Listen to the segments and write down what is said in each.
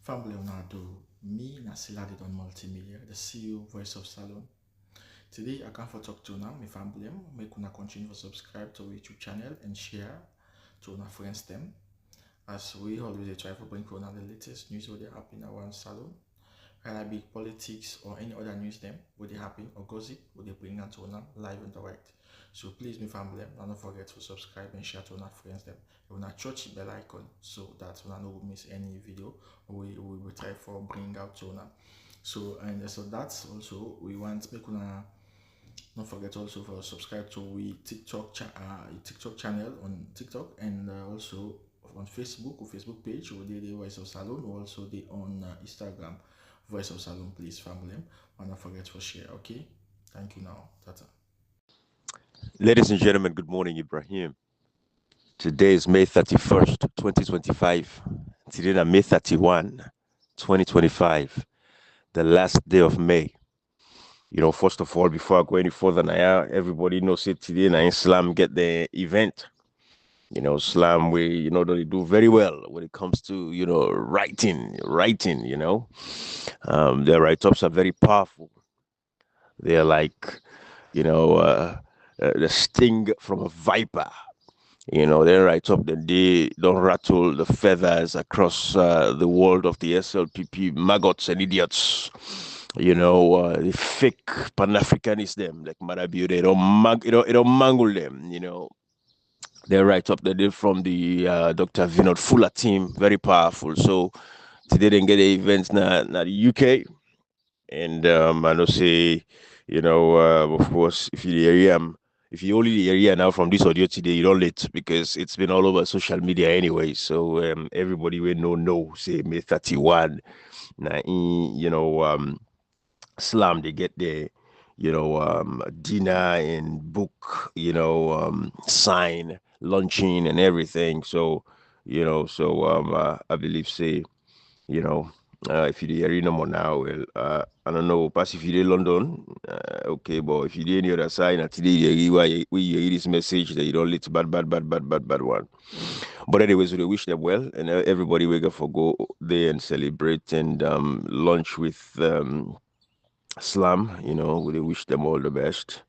Family Leonardo, me Nasila did on multimedia, the CEO voice of Salon. Today I come for talk to now, my family, make una continue to subscribe to our YouTube channel and share to our friends them. As we always try to bring on the latest news what they happen around Salon, whether it be politics or any other news them, what they happen or gossip, what they bring out to una live and direct. So please, my family, don't forget to subscribe and share to our friends them. You wanna touch the bell icon so that you no miss any video we will try for bring out to una. So that's also we want make una don't forget also for subscribe to we TikTok channel on TikTok and also on Facebook or Facebook page or the Voice of Salon or also the on Instagram Voice of Salon, please family. And don't forget to share. Okay, thank you now. Tata. Ladies and gentlemen, good morning, Ibrahim. Today is May 31st, 2025. Today is May 31, 2025, the last day of May. First of all, before I go any further, now everybody knows it today. Now Islam get the event. Islam, they do very well when it comes to, writing. Their write-ups are very powerful. They're like, the sting from a viper. They write up that they don't rattle the feathers across the world of the SLPP maggots and idiots. The fake Pan-Africanists them like Marabio, they don't mangle them. They write up that they from the Dr. Vinod Fuller team, very powerful. So today they get the events now the UK, and I know say, of course, if you only the area now from this audio today, you don't let because it's been all over social media anyway. So everybody will know say May 31. Now, Slam they get their dinner and book, sign, launching and everything. So I believe say, if you're in no more now, well, I don't know, pass if you're in London, okay, but if you're in the other side, and today we hear this message that you don't let bad one. But anyways, we wish them well, and everybody will go for go there and celebrate and lunch with Slam. We wish them all the best.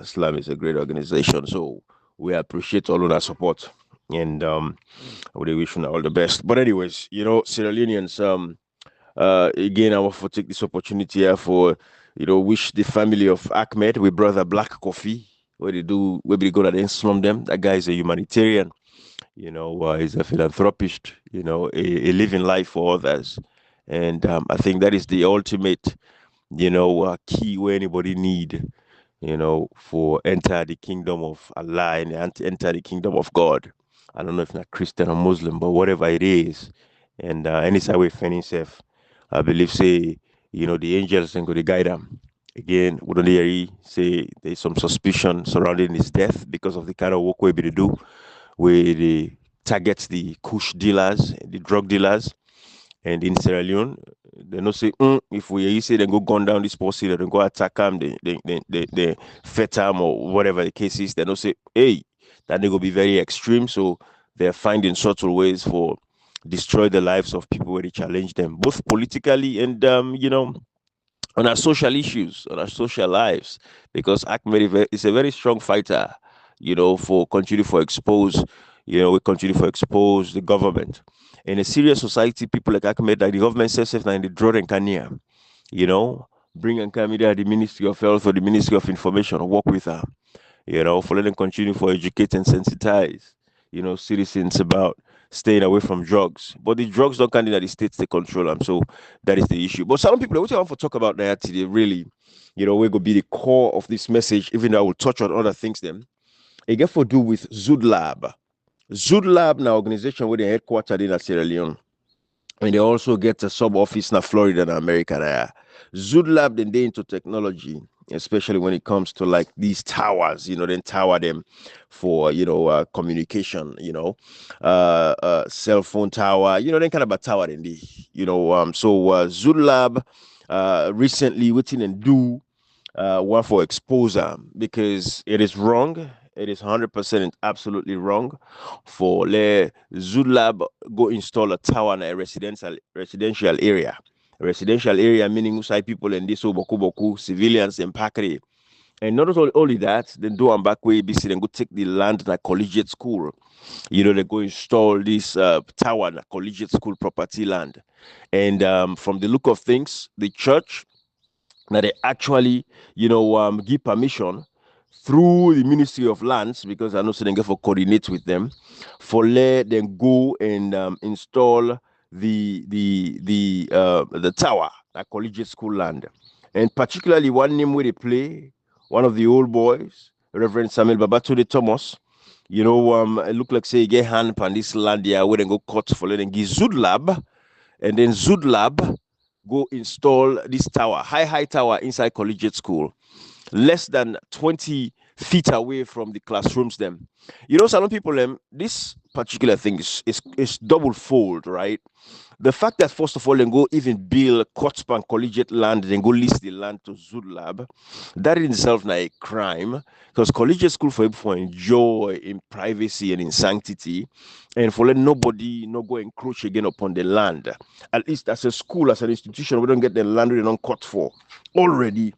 Slam is a great organization, so we appreciate all of our support. And we wish you all the best. But anyways, Sierra Leoneans, again, I want to take this opportunity here for, wish the family of Ahmed, we brother Black Coffee, where they go and slum them. That guy is a humanitarian, he's a philanthropist, a living life for others. And I think that is the ultimate, key where anybody need, for enter the kingdom of Allah and enter the kingdom of God. I don't know if not Christian or Muslim, but whatever it is. And any side way finding himself, I believe say, the angels can go to guide him. Again, we don't hear say there's some suspicion surrounding his death because of the kind of work we're able to do, where they target the kush dealers, the drug dealers. And in Sierra Leone, they don't say, if we say they go gun down this posse, they go attack them, they fet them or whatever the case is, they don't say, hey, that they go be very extreme. So they're finding subtle ways for destroy the lives of people where they challenge them, both politically and on our social issues, on our social lives, because Ahmed is a very strong fighter, for continue for expose, we continue for expose the government. In a serious society, people like Ahmed, like the government says, if in the draw and Kenya, bring and come there, the Ministry of Health or the Ministry of Information, work with her, for letting continue for educate and sensitize, citizens about staying away from drugs. But the drugs don't come in that the states they control them. So that is the issue. But some people, what I want to talk about there today, really, we're going to be the core of this message, even though I will touch on other things then. It get to do with ZoodLab. ZoodLab, now organization where they're headquartered in Sierra Leone. And they also get a sub office in Florida and America there. ZoodLab, then they into technology, especially when it comes to like these towers, then tower them for, communication, cell phone tower, then kind of a tower in the, ZoodLab recently waiting and do one for exposure because it is wrong It is 100% absolutely wrong for the ZoodLab go install a tower in a residential area. A residential area meaning usai people and this boku boku civilians and pakri. And not only that, then do and back way BC then go take the land at Collegiate School. They go install this tower at Collegiate School property land. And from the look of things, the church that they actually, give permission through the Ministry of Lands, because I know so they get for coordinate with them, for let them go and install the tower at Collegiate School land. And particularly one name where they play, one of the old boys, Reverend Samuel Babatunde Thomas. It look like say you get hand on this land there where they go cut for letting give ZoodLab, and then ZoodLab go install this tower, high tower inside Collegiate School, less than 20 feet away from the classrooms them. Some people this particular thing is double fold, right? The fact that first of all they go even build Cotspan Collegiate land, then go lease the land to ZoodLab, that in itself na a crime, because Collegiate School for people for enjoy in privacy and in sanctity, and for let nobody not go encroach again upon the land. At least as a school, as an institution, we don't get the land we don't cut for already.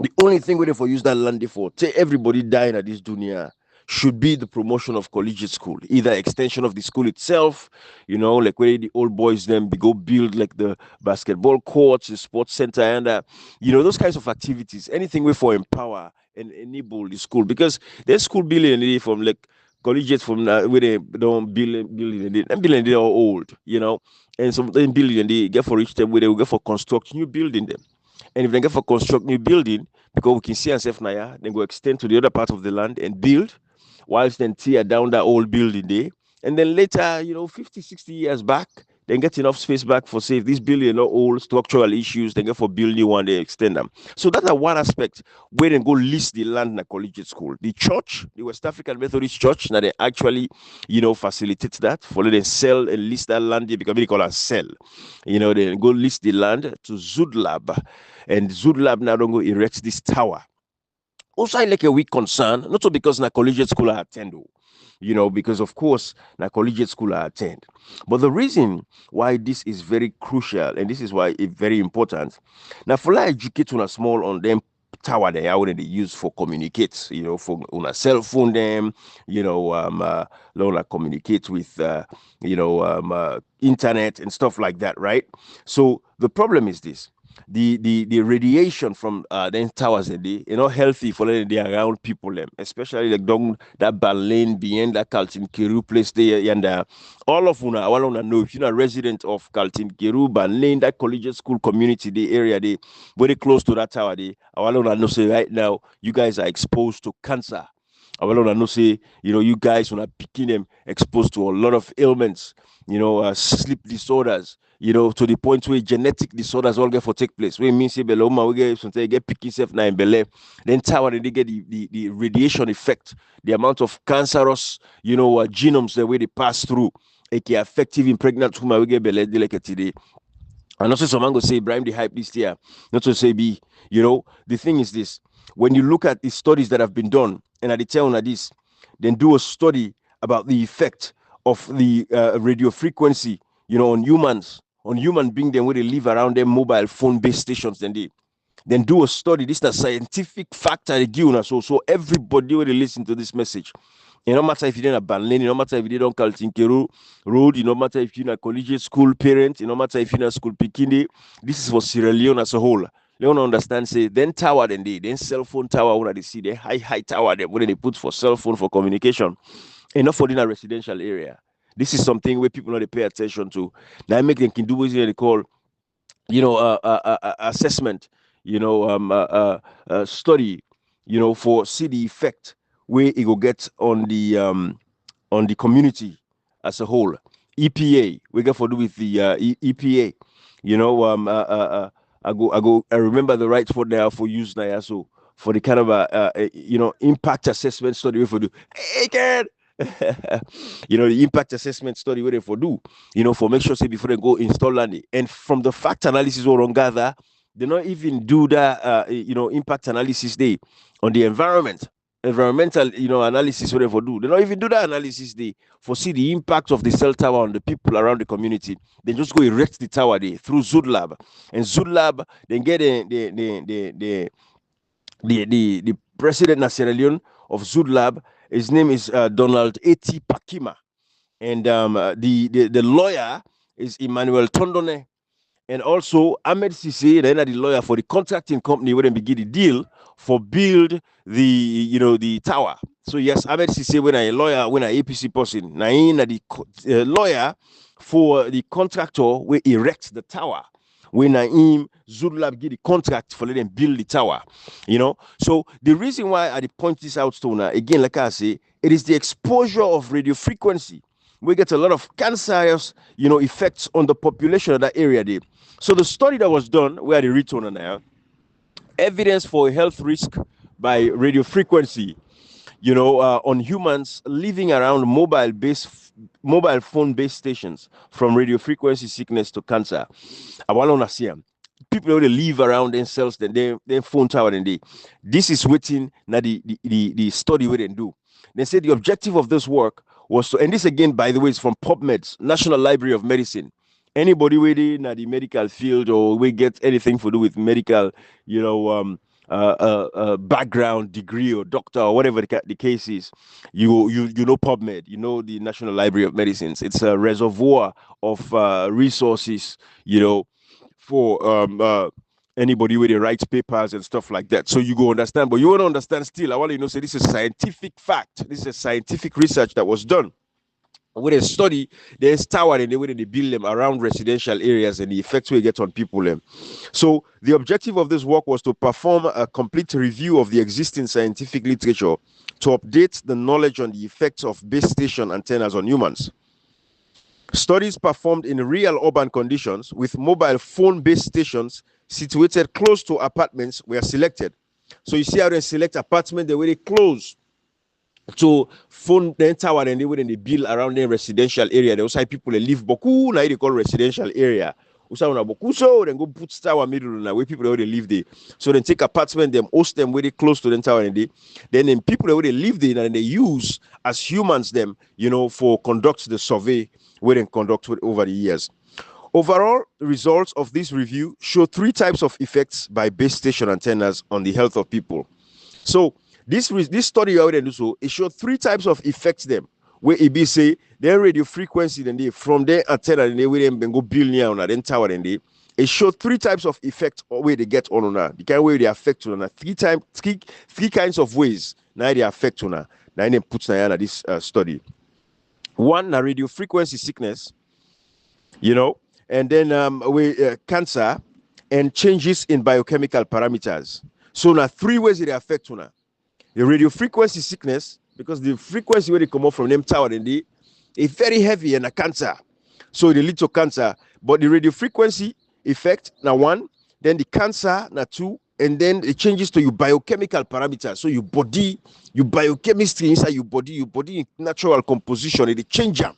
The only thing we for use that land for, say everybody dying at this dunya, should be the promotion of Collegiate School, either extension of the school itself, like where the old boys then go build like the basketball courts, the sports center, and those kinds of activities. Anything we for empower and enable the school, because there's school building from like collegiate from where they don't building they are old, and some building they get for reach them where they will get for construct new building them. And if they get for construct new building, because we can see ourselves now, then go extend to the other part of the land and build, whilst then tear down that old building there. And then later, 50, 60 years back, then get enough space back for, say, if this building not old structural issues, then get for build new one, they extend them. So that's one aspect where they go lease the land in a collegiate school. The church, the West African Methodist Church, now they actually, facilitate that for them sell and lease that land there, because they call it sell. They go lease the land to ZoodLab, and ZoodLab now don't go erect this tower. Also, I like a weak concern, not so because na collegiate school I attend, because of course na collegiate school I attend. But the reason why this is very crucial, and this is why it's very important, now for like educate on a small on them tower they already use for communicate, for on a cell phone them, communicate with internet and stuff like that, right? So the problem is this: the radiation from the towers they healthy for the around people them, especially like down that lane behind that Kaltin Kiru place there, and all of una I want to know if you're a resident of Kaltin Kiru lane, that collegiate school community, the area they very close to that tower, they I want to know say right now you guys are exposed to cancer. I want to know say you guys when are picking them exposed to a lot of ailments, sleep disorders, to the point where genetic disorders all get for take place. We mean say beloma we get something get picky self now in belle. Then tower they get the radiation effect, the amount of cancerous, genomes the way they pass through, aka effective in pregnant woman we get belle like today. And also someone go say Ibrahim the hype this year, not to say be, the thing is this: when you look at the studies that have been done, and I tell you this, then do a study about the effect of the radio frequency, on humans, on human beings, then where they live around their mobile phone base stations, then do a study. This is a scientific factor they give us, so everybody will listen to this message. It no matter if you're in a Banlane, it no matter if you don't Kaltinkero Road, it no matter if you're in a collegiate school parent, it no matter if you're in a school Pikini. This is for Sierra Leone as a whole. They don't understand, say, then tower, then cell phone tower, when they see the high tower, then when they put for cell phone for communication, enough for in a residential area. This is something where people not pay attention to. Now, make them can do what they call, assessment, study, for see the effect where it will get on the community as a whole. EPA, we got for do with the EPA, I remember the right word there for use now, so for the kind of impact assessment study we for do. Hey, kid! The impact assessment study where they for do, for make sure say before they go install land. And from the fact analysis or on gather, they not even do that impact analysis day on the environment. environmental, analysis, whatever do. They don't even do that analysis. They foresee the impact of the cell tower on the people around the community. They just go erect the tower there through ZoodLab. And ZoodLab, then get the president of Sierra Leone of ZoodLab. His name is Donald A.T. Pakima. And the lawyer is Emmanuel Tondone. And also Ahmed Sisse, then the lawyer for the contracting company where they begin the deal for build the tower. So yes, Ahmed Sisse when a lawyer, when a APC person, now the lawyer for the contractor will erect the tower. When Naim ZoodLab get the contract for let them build the tower, So the reason why I point this out to now, again, like I say, it is the exposure of radio frequency. We get a lot of cancerous, effects on the population of that area there. So the study that was done, where the return on now, evidence for health risk by radio frequency, on humans living around mobile phone based stations, from radio frequency sickness to cancer. I want to see them. People who live around themselves, then their phone tower, and this is waiting now the study we didn't do. They say the objective of this work was to, and this again, by the way, is from PubMed's National Library of Medicine. Anybody within the medical field or we get anything to do with medical, background, degree, or doctor, or whatever the case is, you know PubMed, the National Library of Medicine. It's a reservoir of resources, for anybody where they write papers and stuff like that. So you go understand, but you want to understand still. I want to say this is scientific fact. This is a scientific research that was done. With a study, there's tower and the way they build them around residential areas and the effects we get on people. So the objective of this work was to perform a complete review of the existing scientific literature to update the knowledge on the effects of base station antennas on humans. Studies performed in real urban conditions with mobile phone base stations situated close to apartments were selected. So you see how they select apartments, they very close to phone then tower and they wouldn't build around the residential area. They also people live boku, now they call residential area. So then go put tower middle now where people already live there. So then take apartment, them host them very close to the tower and then people already live there and they use as humans them, for conduct the survey where they conduct over the years. Overall results of this review show 3 types of effects by base station antennas on the health of people. So this study out and so it showed 3 types of effects them where it be say their radio frequency then they from their antenna and they will then go build near on then tower and they it showed 3 types of effects where they get on the kind of way they affect on three kinds of ways now they affect on now they put na this study. One, na radio frequency sickness, and then cancer and changes in biochemical parameters. So now 3 ways they affect on the radio frequency sickness, because the frequency where they come up from them tower and they is very heavy and a cancer. So they lead to cancer. But the radio frequency effect, now 1, then the cancer, now 2, and then it changes to your biochemical parameters. So your body, your biochemistry inside your body natural composition, it change them.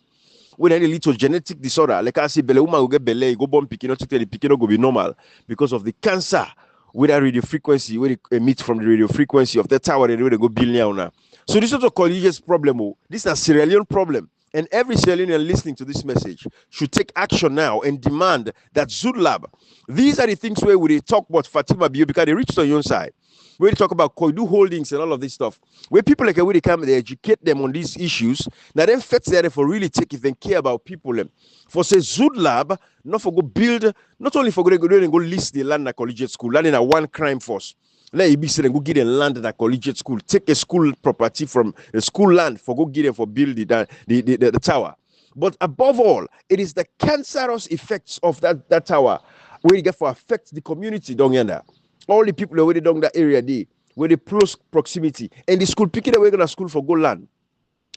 When they lead to genetic disorder, like I say, belle woman will get belle, go born picking, not the picking go be normal because of the cancer with that radio frequency, where they emit from the radio frequency of the tower and where they go billion now. So this is not a Collegiate problem. This is a Sierra Leone problem. And every Sierra Leonean listening to this message should take action now and demand that ZoodLab, these are the things where we talk about Fatima Bio because they reached on your side. Where they talk about Koidu holdings and all of this stuff. Where people like where they come, they educate them on these issues. Now then feds there for really take if they care about people. For say ZoodLab, not for go build, not only for go and go list the land at Collegiate school, land in a one crime force. Let it be said and go get a land at a Collegiate school. Take a school property from a school land for go get them for build the tower. But above all, it is the cancerous effects of that tower where you get for affect the community down yonder. All the people who are down that area there, where the close proximity, and the school picking away to school for go land.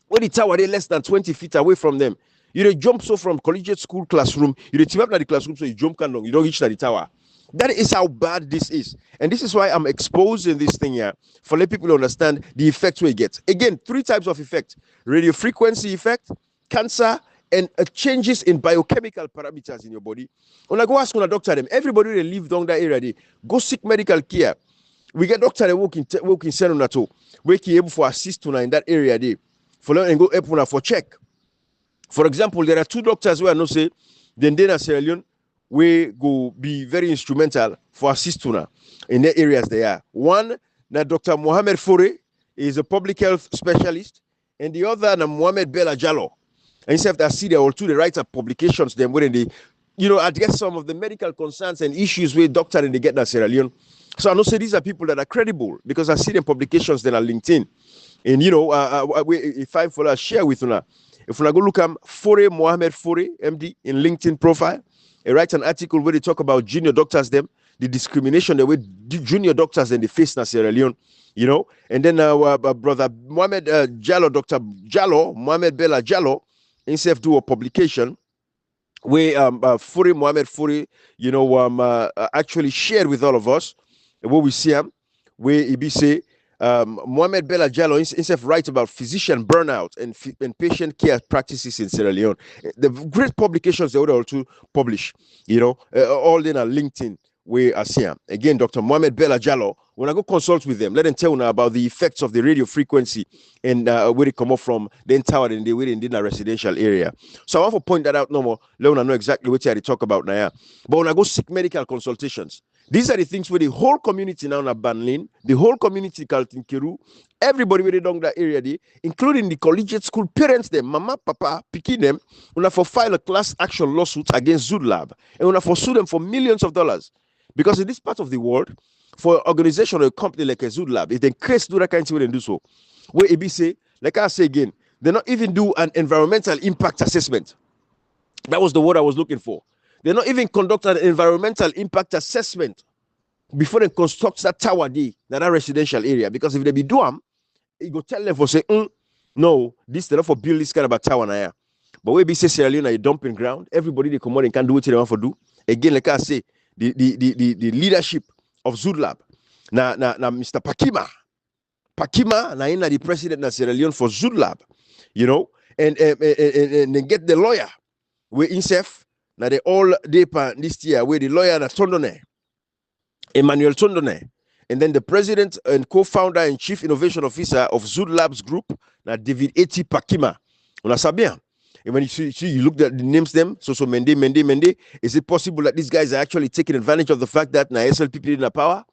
Where the tower they less than 20 feet away from them. You jump so from Collegiate school classroom, you team up at the classroom, so you jump down, you don't reach to the tower. That is how bad this is. And this is why I'm exposing this thing here, for let people understand the effects we get. Again, 3 types of effect: radio frequency effect, cancer, and changes in biochemical parameters in your body. When I go ask a doctor them, everybody they live down that area, they go seek medical care. We get doctor that work in send una to we can able for assist una in that area there. For them and go help una for check. For example, there are two doctors where I know say then in Sierra Leone we go be very instrumental for assist una in the areas they are. One, now Dr. Mohamed Fore is a public health specialist, and the other, now Mohamed Bella Jallo. And instead of see they all two the write up publications them where they, address some of the medical concerns and issues with doctor and they get that Sierra Leone. So I know say these are people that are credible because I see them publications then on LinkedIn. And if I follow share with una, if una go look at Fore Mohamed Fore MD in LinkedIn profile, he write an article where they talk about junior doctors them, the discrimination the way junior doctors then they face in Sierra Leone, and then brother Mohamed Jallo, Dr. Jallo, Mohamed Bella Jallo, himself do a publication where Fore Mohamed Fore, actually shared with all of us what we see him, where he be say Mohamed Bella Jallo himself writes about physician burnout and patient care practices in Sierra Leone. The great publications they would also publish, all in a LinkedIn where I see him. Again, Dr. Mohamed Bella Jallo, when I go consult with them, let them tell you about the effects of the radio frequency and where they come up from, then tower and they were in a residential area. So I want to point that out no more. Let me know exactly what they talk about now. But when I go seek medical consultations, these are the things where the whole community now in Banlin, the whole community Kaltinkiru, everybody where they down that area, they, including the collegiate school parents, them, mama, papa, picking them, una for file a class action lawsuit against ZoodLab, and una for sue them for millions of dollars. Because in this part of the world, for an organization or a company like a ZoodLab, if they case do that kind of thing, they do so. Where it be say, like I say again, they not even do an environmental impact assessment. That was the word I was looking for. They not even conduct an environmental impact assessment before they construct that tower there, that residential area. Because if they be do them, you go tell them for say, no, this they're not for build this kind of a tower now. But we be say Sierra Leone a dumping ground. Everybody they come out and can do what they want to do. Again, like I say, the leadership of ZoodLab. Now Mr. Pakima, now the president of Sierra Leone for ZoodLab, and they get the lawyer where himself. Now they all depa this year where the lawyer na Tondone, Emmanuel Tondone, and then the president and co-founder and chief innovation officer of ZoodLab's group, now David Eti Pakima. Una sabia. And when you look at the names them, so Mende, is it possible that these guys are actually taking advantage of the fact that now SLPP in the power,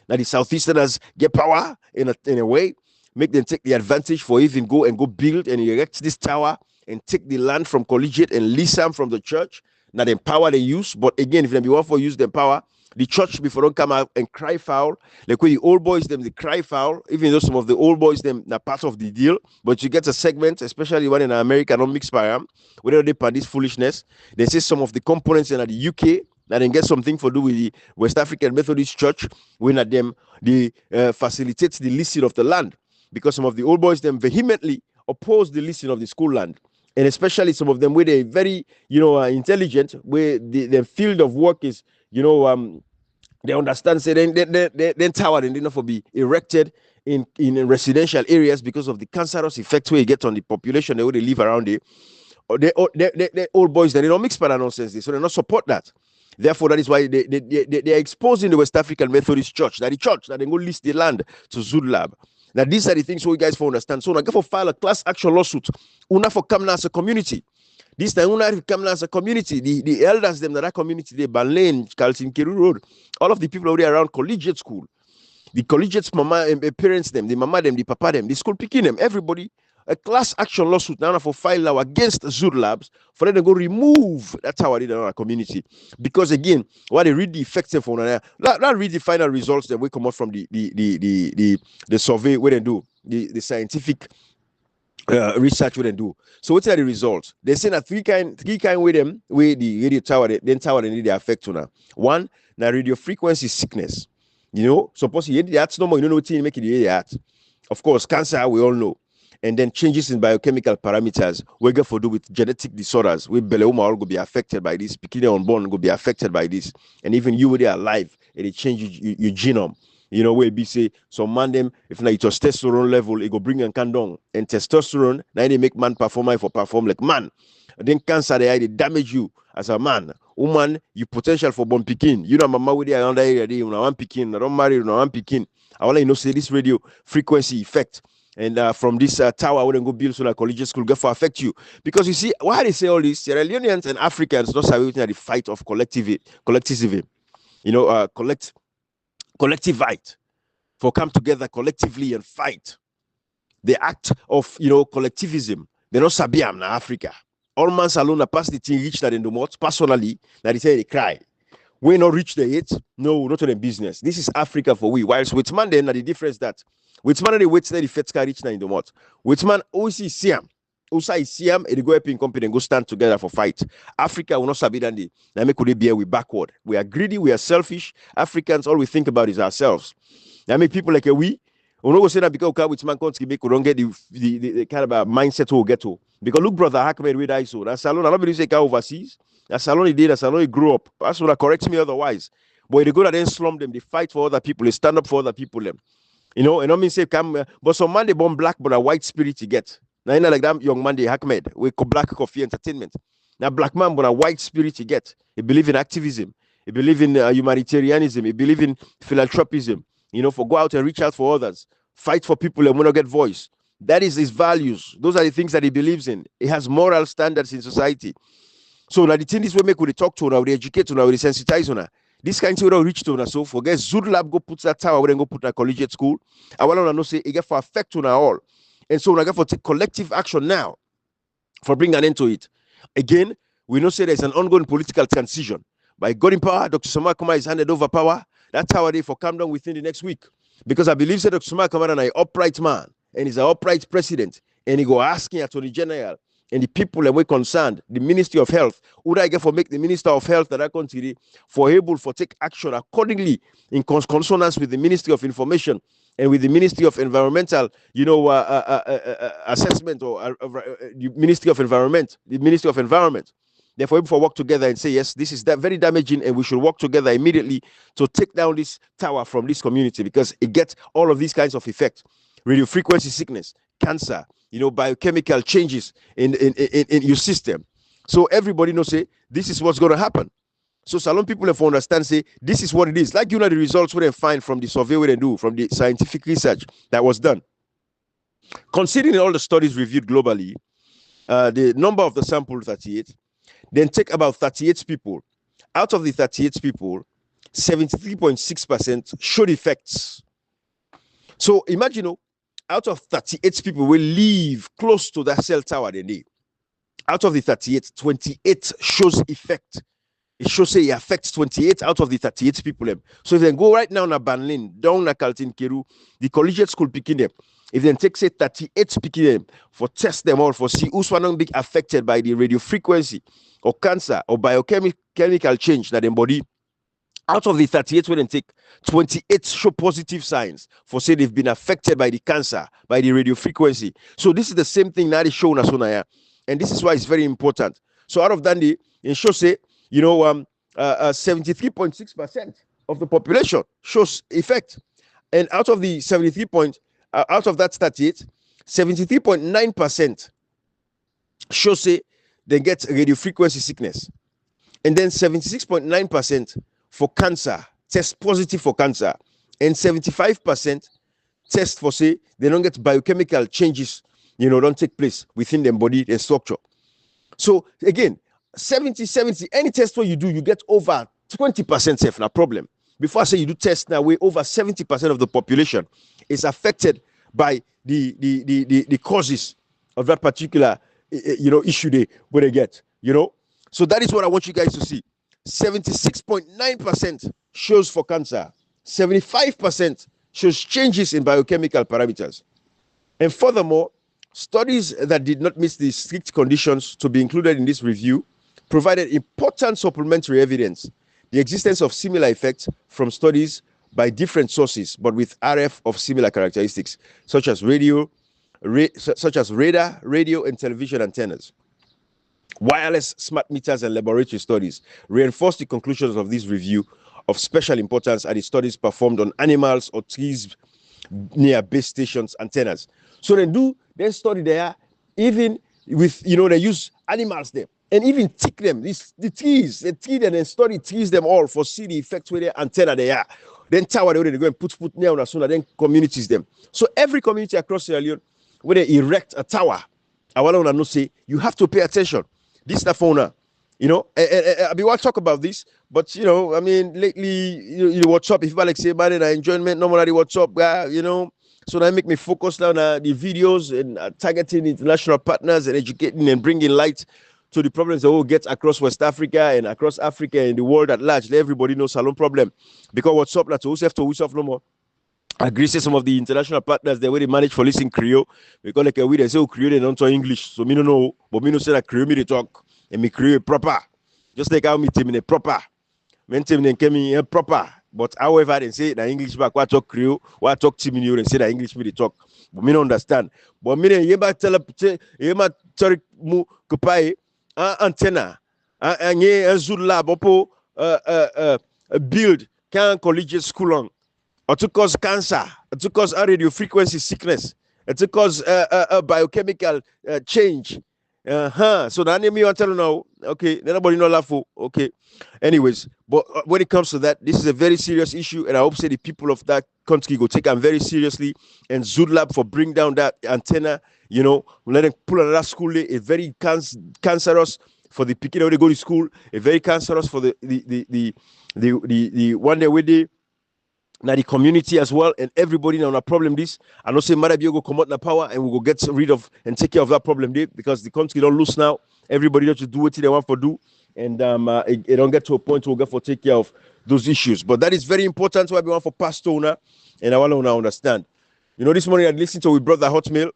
now the Southeasterners get power in a way, make them take the advantage for even go build and erect this tower and take the land from Collegiate and lease them from the church. Now the power they use, but again, if they be one for use the power, the church before don't come out and cry foul. Like when the old boys them they cry foul, even though some of the old boys them are part of the deal, but you get a segment, especially one in America, don't mix by them, whether they part this foolishness. They say some of the components in the UK that then get something to do with the West African Methodist Church, when at them they facilitates the leasing of the land, because some of the old boys them vehemently oppose the leasing of the school land. And especially some of them where they're very, intelligent, where the field of work is, they understand, say, then tower and enough for be erected in residential areas because of the cancerous effect where you get on the population, the way they live around it. Or they old boys, they don't mix para nonsense, so they don't support that. Therefore, that is why they are exposing the West African Methodist Church, that the church, that they go lease the land to ZoodLab. Now, these are the things we guys for understand. So, now go for file a class action lawsuit. Una for come as a community. This time, una come as a community. The elders them that community, they Banlane, Kaltinkiru Road, all of the people already around Collegiate School, the Collegiate's mama and parents them, the mama them, the papa them, the school picking them, everybody. A class action lawsuit now for file now against ZoodLabs for them to go remove that tower in our community. Because again, what they read the effects for now, not read the final results that will come out from the survey where they do the scientific research where they do. So what's the results? They say that three kind with them where the radio tower then tower they need the effect on now. One, now radio frequency sickness. Suppose you hear the heart no more, you don't know what to make it the heart. Of course, cancer we all know. And then changes in biochemical parameters we get for do with genetic disorders. We Beleuma all go be affected by this. Bikini unborn go be affected by this. And even you when they are alive, it change your genome. Where it be say some man them if na your testosterone level, it go bring and can down. And testosterone now they make man perform like man. And then cancer they damage you as a man. Woman, you potential for born pikin. Mama with the around area, you know one pikin, don't marry, you know one pikin. I want to say this radio frequency effect. And from this tower, I wouldn't go build so that Collegiate school get for affect you. Because you see, why they say all this, Sierra Leoneans and Africans not everything at the fight of collectivism, collectivite, for come together collectively and fight. The act of, collectivism, they not sabiam na Africa. All man's alone na pass the thing reach that in the mouth, personally, that they say they cry. We not reach the hit, no, not on the business. This is Africa for we. Whilst with man, then the difference that with man they wait till the feds can reach now in the mouth. With man, also Siam, and they go up in company and go stand together for fight. Africa will not sabi than the na make could be we backward. We are greedy, we are selfish. Africans, all we think about is ourselves. Now make people like we don't say that because with man can't make we don't get the kind of a mindset we'll get to. Because look, brother, Hackman with ISO. That salon, I don't believe say overseas. That salon he did, that salon he grew up. That's what corrects me otherwise. But they go and then slum them, they fight for other people, they stand up for other people. Them. And I mean say come, but some man they born black, but a white spirit you get. Now like that young man they Hackman, we call Black Coffee Entertainment. Now black man, but a white spirit you get. He believe in activism, he believe in humanitarianism, he believe in philanthropism. For go out and reach out for others, fight for people and want to get voice. That is his values. Those are the things that he believes in. He has moral standards in society. So now the thing this way make we talk to now, we educate now, we sensitize now. This kind of thing we reach to now. So forget ZoodLab go put that tower, we then go put a Collegiate school. I want to know say it get for affect to now all. And so we get for take collective action now for bring an end to it. Again, we know say there's an ongoing political transition. By God in power, Dr. Samar Kuma is handed over power. That tower day for come down within the next week. Because I believe that Dr. Samar Kuma is an upright man and he's an upright president. And he go asking Attorney General and the people that were concerned, the Ministry of Health, would I get for make the Minister of Health that I country for able for take action accordingly in consonance with the Ministry of Information and with the Ministry of Environmental, assessment or the Ministry of Environment, Therefore, able for work together and say, yes, this is very damaging and we should work together immediately to take down this tower from this community because it gets all of these kinds of effects. Radio frequency sickness, cancer, biochemical changes in your system. So everybody knows, say, this is what's going to happen. So Salon people have to understand, say, this is what it is. Like, the results we find from the survey we do, from the scientific research that was done. Considering all the studies reviewed globally, the number of the sample 38, then take about 38 people. Out of the 38 people, 73.6% showed effects. So imagine, out of 38 people will live close to that cell tower they need. Out of the 38, 28 shows effect. It shows say it affects 28 out of the 38 people. So if they go right now na Banlin, down na Kaltin Keru, the Collegiate school picking them. If they take say 38 picking them for test them all for see who's one be affected by the radio frequency or cancer or biochemical change that in body. Out of the 38 we then take 28 show positive signs for say they've been affected by the cancer, by the radio frequency. So this is the same thing that is shown as Sonaya. And this is why it's very important. So out of that, it shows say 73.6% of the population shows effect. And out of the 73 out of that 38, 73.9% shows say they get radio frequency sickness. And then 76.9% for cancer, test positive for cancer. And 75% test for say they don't get biochemical changes, don't take place within their body, their structure. So again, 70, any test what you do, you get over 20% safe, no problem. Before I say you do test now, way over 70% of the population is affected by the causes of that particular issue they get. So that is what I want you guys to see. 76.9% shows for cancer, 75% shows changes in biochemical parameters. And furthermore, studies that did not meet the strict conditions to be included in this review provided important supplementary evidence, the existence of similar effects from studies by different sources, but with RF of similar characteristics, such as radar, radio, and television antennas. Wireless smart meters and laboratory studies reinforce the conclusions of this review of special importance are the studies performed on animals or trees near base stations antennas. So they study there, even with, they use animals there and even tick them, the trees, they treat them and study trees them all for see the effects where their antenna they are. then tower they go and put near on soon, then communities them. So every community across Sierra Leone, where they erect a tower, I want to know say you have to pay attention. This the fauna, you know. I mean, we'll talk about this, but you know, I mean, lately, you what's up? If you like say man, enjoyment, normally what's up, you know. So that make me focus now on the videos and targeting international partners and educating and bringing light to the problems that will get across West Africa and across Africa and the world at large. Let everybody know Salon problem. Because what's up, that's also have to wish off no more. I agree with some of the international partners, the way they manage for listening Creole. Because like we they say Creole, they don't talk English. So me no know, but me no say that Creole me they talk and me Creole proper. Just like how me team in proper. Men team in came in proper. But however, they say that English back, what talk Creole, what talk Timini, and say that English me they talk. But me don't understand. But me ne yeba tell mu kupai antenna and ye ZoodLab opo build can collegiate school on or to cause cancer, to cause radio frequency sickness, to cause biochemical change. So the enemy want to tell now, okay, nobody know laugh for, okay. Anyways, but when it comes to that, this is a very serious issue, and I hope say the people of that country go take them very seriously. And ZoodLab for bring down that antenna, you know, let them pull another school day, a very cancerous for the people when they go to school, a very cancerous for the one day where they now the community as well, and everybody now a problem this. I know say Marabio go come out the power and we go get rid of and take care of that problem there because the country don't lose now. Everybody has to do what they want to do, and it don't get to a point where we get for take care of those issues. But that is very important to everyone for past owner, and I want to understand. You know, this morning I listened to with brother Hotmail.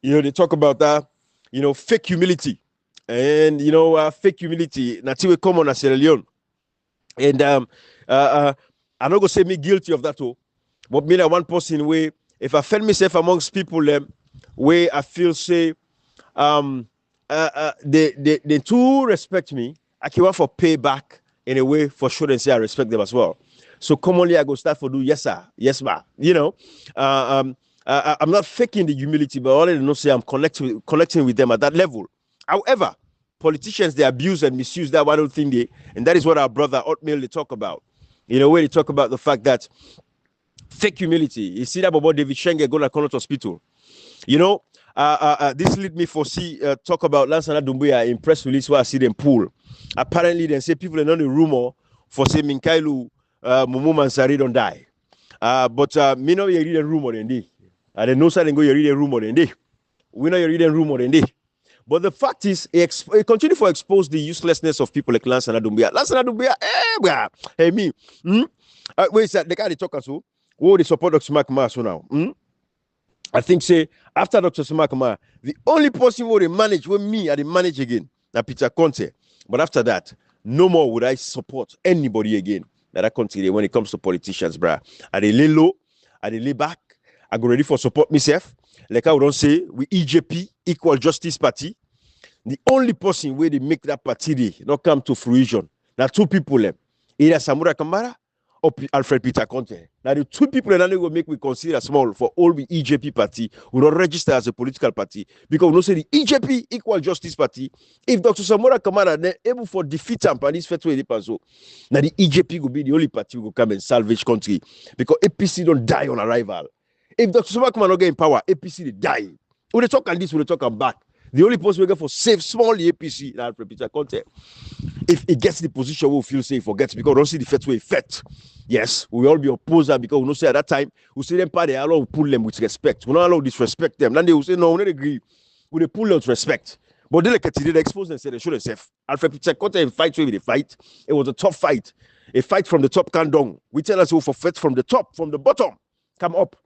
You know, they talk about that, you know, fake humility, and you know, fake humility. Nati we come on a Sierra Leone, and I'm not gonna say me guilty of that, but me that one person way if I find myself amongst people where I feel say they too respect me, I can want for payback in a way for sure and say I respect them as well. So commonly I go start for do yes sir, yes ma. You know, I'm not faking the humility, but all I know say I'm connecting with them at that level. However, politicians they abuse and misuse that one thing they, and that is what our brother Otmail they talk about. You know, where they talk about the fact that fake humility. You see that about David Shenge going to Connaught Hospital. You know, this lead me for talk about Lansana Doumbouya in press release where I see them pull. Apparently, they say people are on the rumor for say Minkailu Mumu Mansari don't die. But me know you read a rumor in day. And then no side go you read a rumor in day. We know you read a rumor in day. But the fact is, it continue to expose the uselessness of people like Lansana Doumbouya. Lansana Doumbouya, hey me. Wait, the guy they talk as well. Oh, they support Dr. Makama so now. I think say after Dr. Makama, the only person who they manage with me, I they manage again. Now Peter Conte. But after that, no more would I support anybody again. That I continue when it comes to politicians, bruh. I they lay low, I they lay back. I go ready for support myself. Like I would say, we EJP, Equal Justice Party. The only person where they make that party not come to fruition. Now two people either Samura Kamara or Alfred Peter Conte. Now the two people that will make me consider small for all the EJP party will not register as a political party because we don't say the EJP Equal Justice Party. If Dr. Samura Kamara then able for defeat him and this fetway now the EJP will be the only party who will come and salvage country because APC don't die on arrival. If Dr. Samura Kamara not get in power, APC they die. When they talk on this, when they talk on back. The only person we get for save small APC, that Peter Conte, if it gets the position, we'll feel safe, forget because we don't see the first way effect. Yes, we will all be opposed because we don't say at that time, we see them party, allow pull them with respect. We don't allow disrespect them. Then they will say, no, we don't agree. We pull them with respect. But they expose and say they should have safe. Alfred Peter Conte in fight with the fight. It was a tough fight. A fight from the top can down. We tell us who for fight from the top, from the bottom, come up.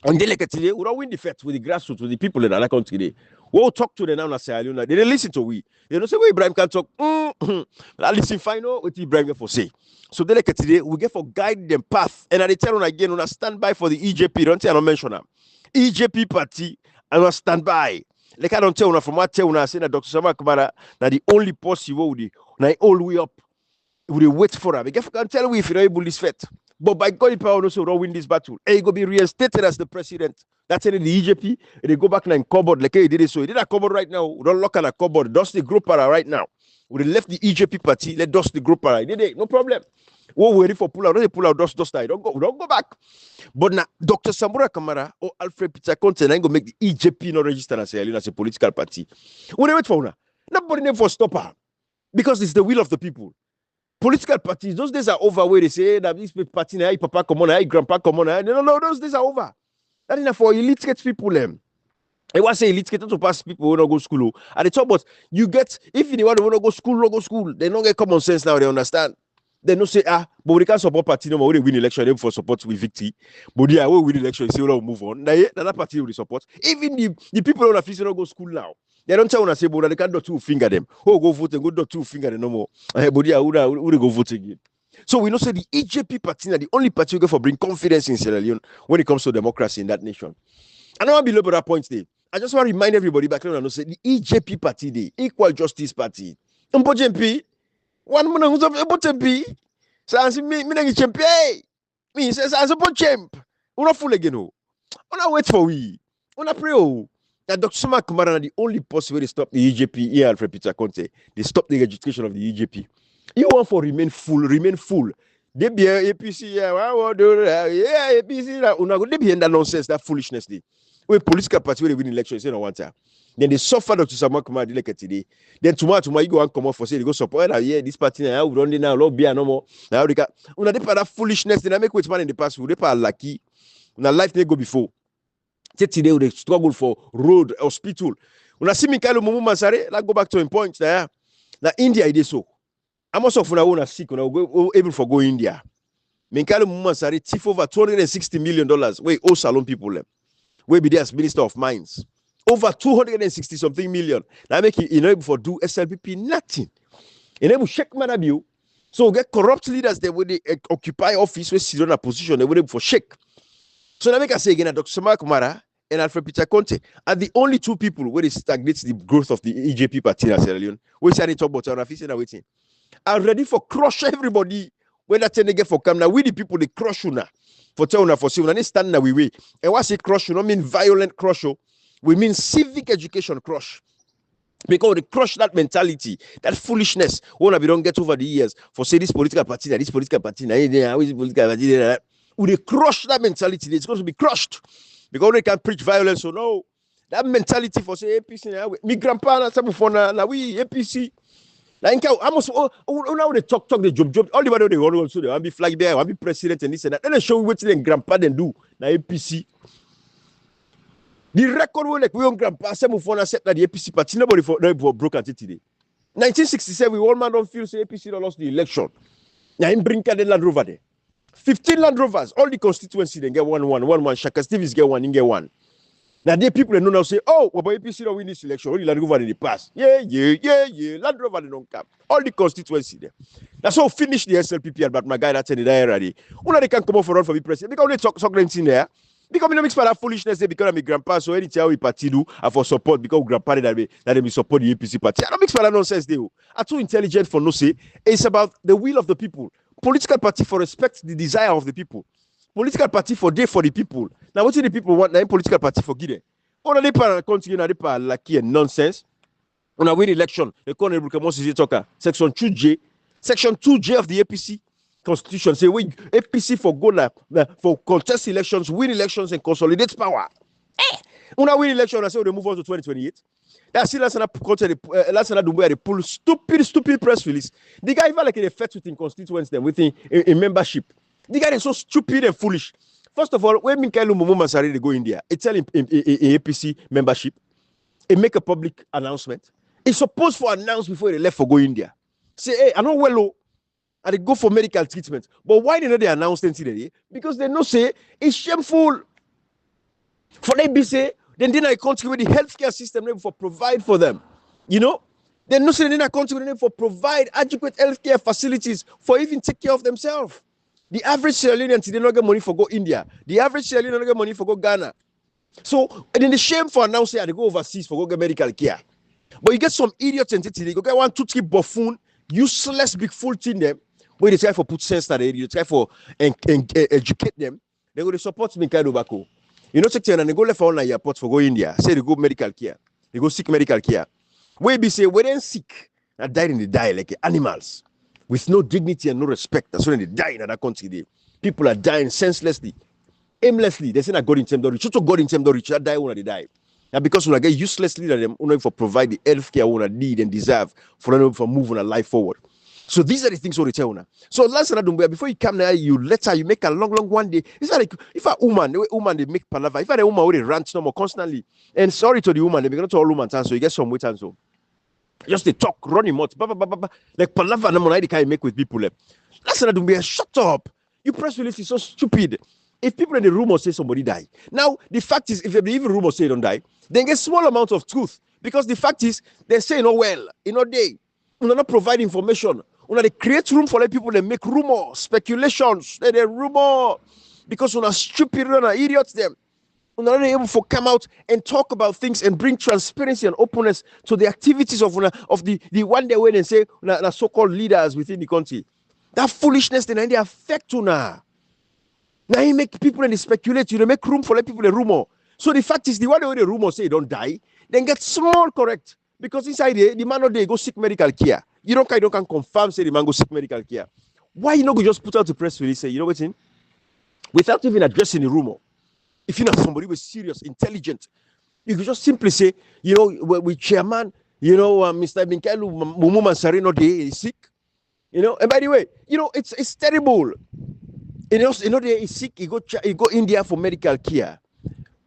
And they today, we don't win the fight with the grassroots, with the people in that country today. We'll talk to them now, they didn't listen to we. They don't say, well, Ibrahim can talk. I listen final what Ibrahim for say. So they today, we get for guide them path. And I tell them again, I stand by for the EJP. Don't tell I don't mention them. EJP party, I stand by. Like I don't tell you from what tell you, I say that Dr. Sama Kamara, that the only possible would be all the way up. We wait for him. I can tell you if you're able this fight. But by God, power also don't win this battle. And he go be reinstated as the president. That's it. The EJP. They go back now in cupboard like he did it. So he did a cupboard right now. We don't lock on a cupboard. Dust the group right now. We left the EJP party. Let dust the group right. Did it? No problem. What we ready for pull out? Don't pull out, just die. Don't go back. But now, Dr. Samura Kamara or Alfred Peter Conte, I'm going to make the EJP not register as a political party. What do you wait for now? Nobody name for stopper because it's the will of the people. Political parties, those days are over where they say that this party, hey, papa come on, hey, grandpa come on. No, those days are over. That is for illiterate people. I want to say illiterate to pass people who don't go to school. At the top, but you get, if you want to go to school, don't go to school. They don't get common sense now, they understand. They don't say, but we can't support party no more. We win election, they for support with victory. But yeah, we win election, say we'll move on. That party will support. Even the people on the office don't go to school now. They don't tell us say, but they can't do two finger them. Oh, go vote and go do two finger them no more. But yeah, who go vote again? So we know say the EJP party is the only party we go for bring confidence in Sierra Leone when it comes to democracy in that nation. I don't want to be low that point today. I just want to remind everybody back then, I know say the EJP party, the Equal Justice Party. MP, one man who's a MP. So I say me champion. Me says I support champ. We not full again. We not wait for we. We not pray. That Dr. Suma Kumara the only possible way to stop the EJP here at Peter Conte. They stop the registration of the EJP. You want for remain full. They be APC, yeah, APC. They be in that nonsense, that foolishness. When political party will win elections, you know one time. Then they suffer Dr. Suma Kumara like today. Then tomorrow you go and come up for say they go support. Yeah, this party now we run now. Lord be no more. Now they got. Una they part that foolishness. Then I make which man in the past. They part lucky. Una life they go before. Today they struggle for road, hospital. Una see Mikhail Mumu Masare. Let's go back to him point there. Now India it is so. I'm also for now sick. Una go able for go India. Mikhail Mumu Masare thief over $260 million. Wait, all salon people. We be there as Minister of Mines. Over 260 something million. Now make it enable for do SLPP nothing. Enable shake Manabu. So get corrupt leaders they will occupy office where sit on a position they will able for shake. So now make I say again, Dr. Suma Kumara and Alfred Peter Conte are the only two people where they stagnate the growth of the EJP party in Sierra Leone. We say they talk about our office and waiting. Are ready for crush everybody. When that they get for come now, we the people they crush you now. For tell una for see una stand now we. And what say crush you don't mean violent crush. We mean civic education crush. Because they crush that mentality, that foolishness. When we don't get over the years for say this political party, this political party, when they crush that mentality, it's going to be crushed. Because they can preach violence, so no. That mentality for say APC, me grandpa na sabu for na we APC. Like almost now they talk the job. All the way they want also they want to be flag bearer, want to be president and this and that. Then they show what their grandpa then do na APC. The record will like we on grandpa say move on accept that the APC party nobody for broke at it today. 1967 one man don't feel say APC lost the election. Now him bring the Land Rover there. 15 Land Rovers, all the constituency they get one. Shaka Stevens get one, get one. Now the people they know now say, oh, well, APC don't win this election. Only Land Rover in the past. Yeah. Land Rover they don't come. All the constituency there. That's how finish the SLPP about my guy that's in the already. Una they can come up for run for the president. Because they talk in there. Because we don't mix for that foolishness they because I'm a grandpa, so anything we party do and for support because grandpa that we support the APC party. I don't mix for that nonsense they. Are too intelligent for no say. It's about the will of the people. Political party for respect the desire of the people. Political party for day for the people. Now, what do the people want? Now, political party for give them. On a départ, continue na départ lucky and nonsense. On a win election. The Honorable Kamon talker. Section 2J. Section 2J of the APC Constitution say we APC for go for contest elections, win elections, and consolidate power. On a win election, I say we move on to 2028. That's still last night they pull stupid press release. The guy even like a effect within constituents them within a membership. The guy is so stupid and foolish. First of all, when Mikhail Mumu Masari they go India, it tell him a APC membership, it make a public announcement. It's supposed to announce before they left for go India. Say, hey, I know well, and they go for medical treatment. But why did they announce it today? Because they know say it's shameful. For them be say, then I country with the healthcare system for provide for them. You know? They know say then I country with them for provide adequate healthcare facilities for even take care of themselves. The average Sierra Leonean today don't get money for go India. The average Sierra Leonean don't get money for go Ghana. So, and then the shame for announcing they go overseas for go get medical care. But you get some idiots and today, go get 1, 2, 3 buffoon, useless big fool thing them, where they try for put sense that they try for educate them. They go to support me kind of backo. You know, take and they go left on the airport for go India. Say they go medical care. They go seek medical care. Where be say we then sick and die in the die like animals. with no dignity and no respect. That's when they die in that country. People are dying senselessly, aimlessly. They say that God in them don't reach. So God in them don't reach. That die when they die. And because when I get uselessly that them for provide the healthcare we need and deserve for them for moving a life forward. So these are the things we tell now. So last night, before you come there, you make a long one day. It's like if a woman they make palaver. If a woman will rant no more constantly. And sorry to the woman, they're going to all woman time, so you get some weight and so. Just they talk, running mouth, like palaver no more they can make with people. Last night, shut up. You press release is so stupid. If people in the room or say somebody die. Now, the fact is, if they believe in rumor say don't die, then get small amount of truth. Because the fact is, they say no well, they not provide information. They create room for people that make rumor, speculations, they rumor. Because we're stupid, we're idiots them. We're not able to come out and talk about things and bring transparency and openness to the activities of the one day when they say so-called leaders within the country. That foolishness, then they affect you now. Now you make people and they speculate, you make room for people a rumor. So the fact is, the one way the rumor say don't die, then get small correct. Because inside the man of day go seek medical care. You don't can confirm say the man go seek medical care. Why you not go just put out the press release say, you know what's in? Without even addressing the rumor. If you know somebody was serious, intelligent, you could just simply say, with chairman, Mr. Binkelu Mumu Mansarino Day is sick. And by the way, it's terrible. They is sick, he go India for medical care.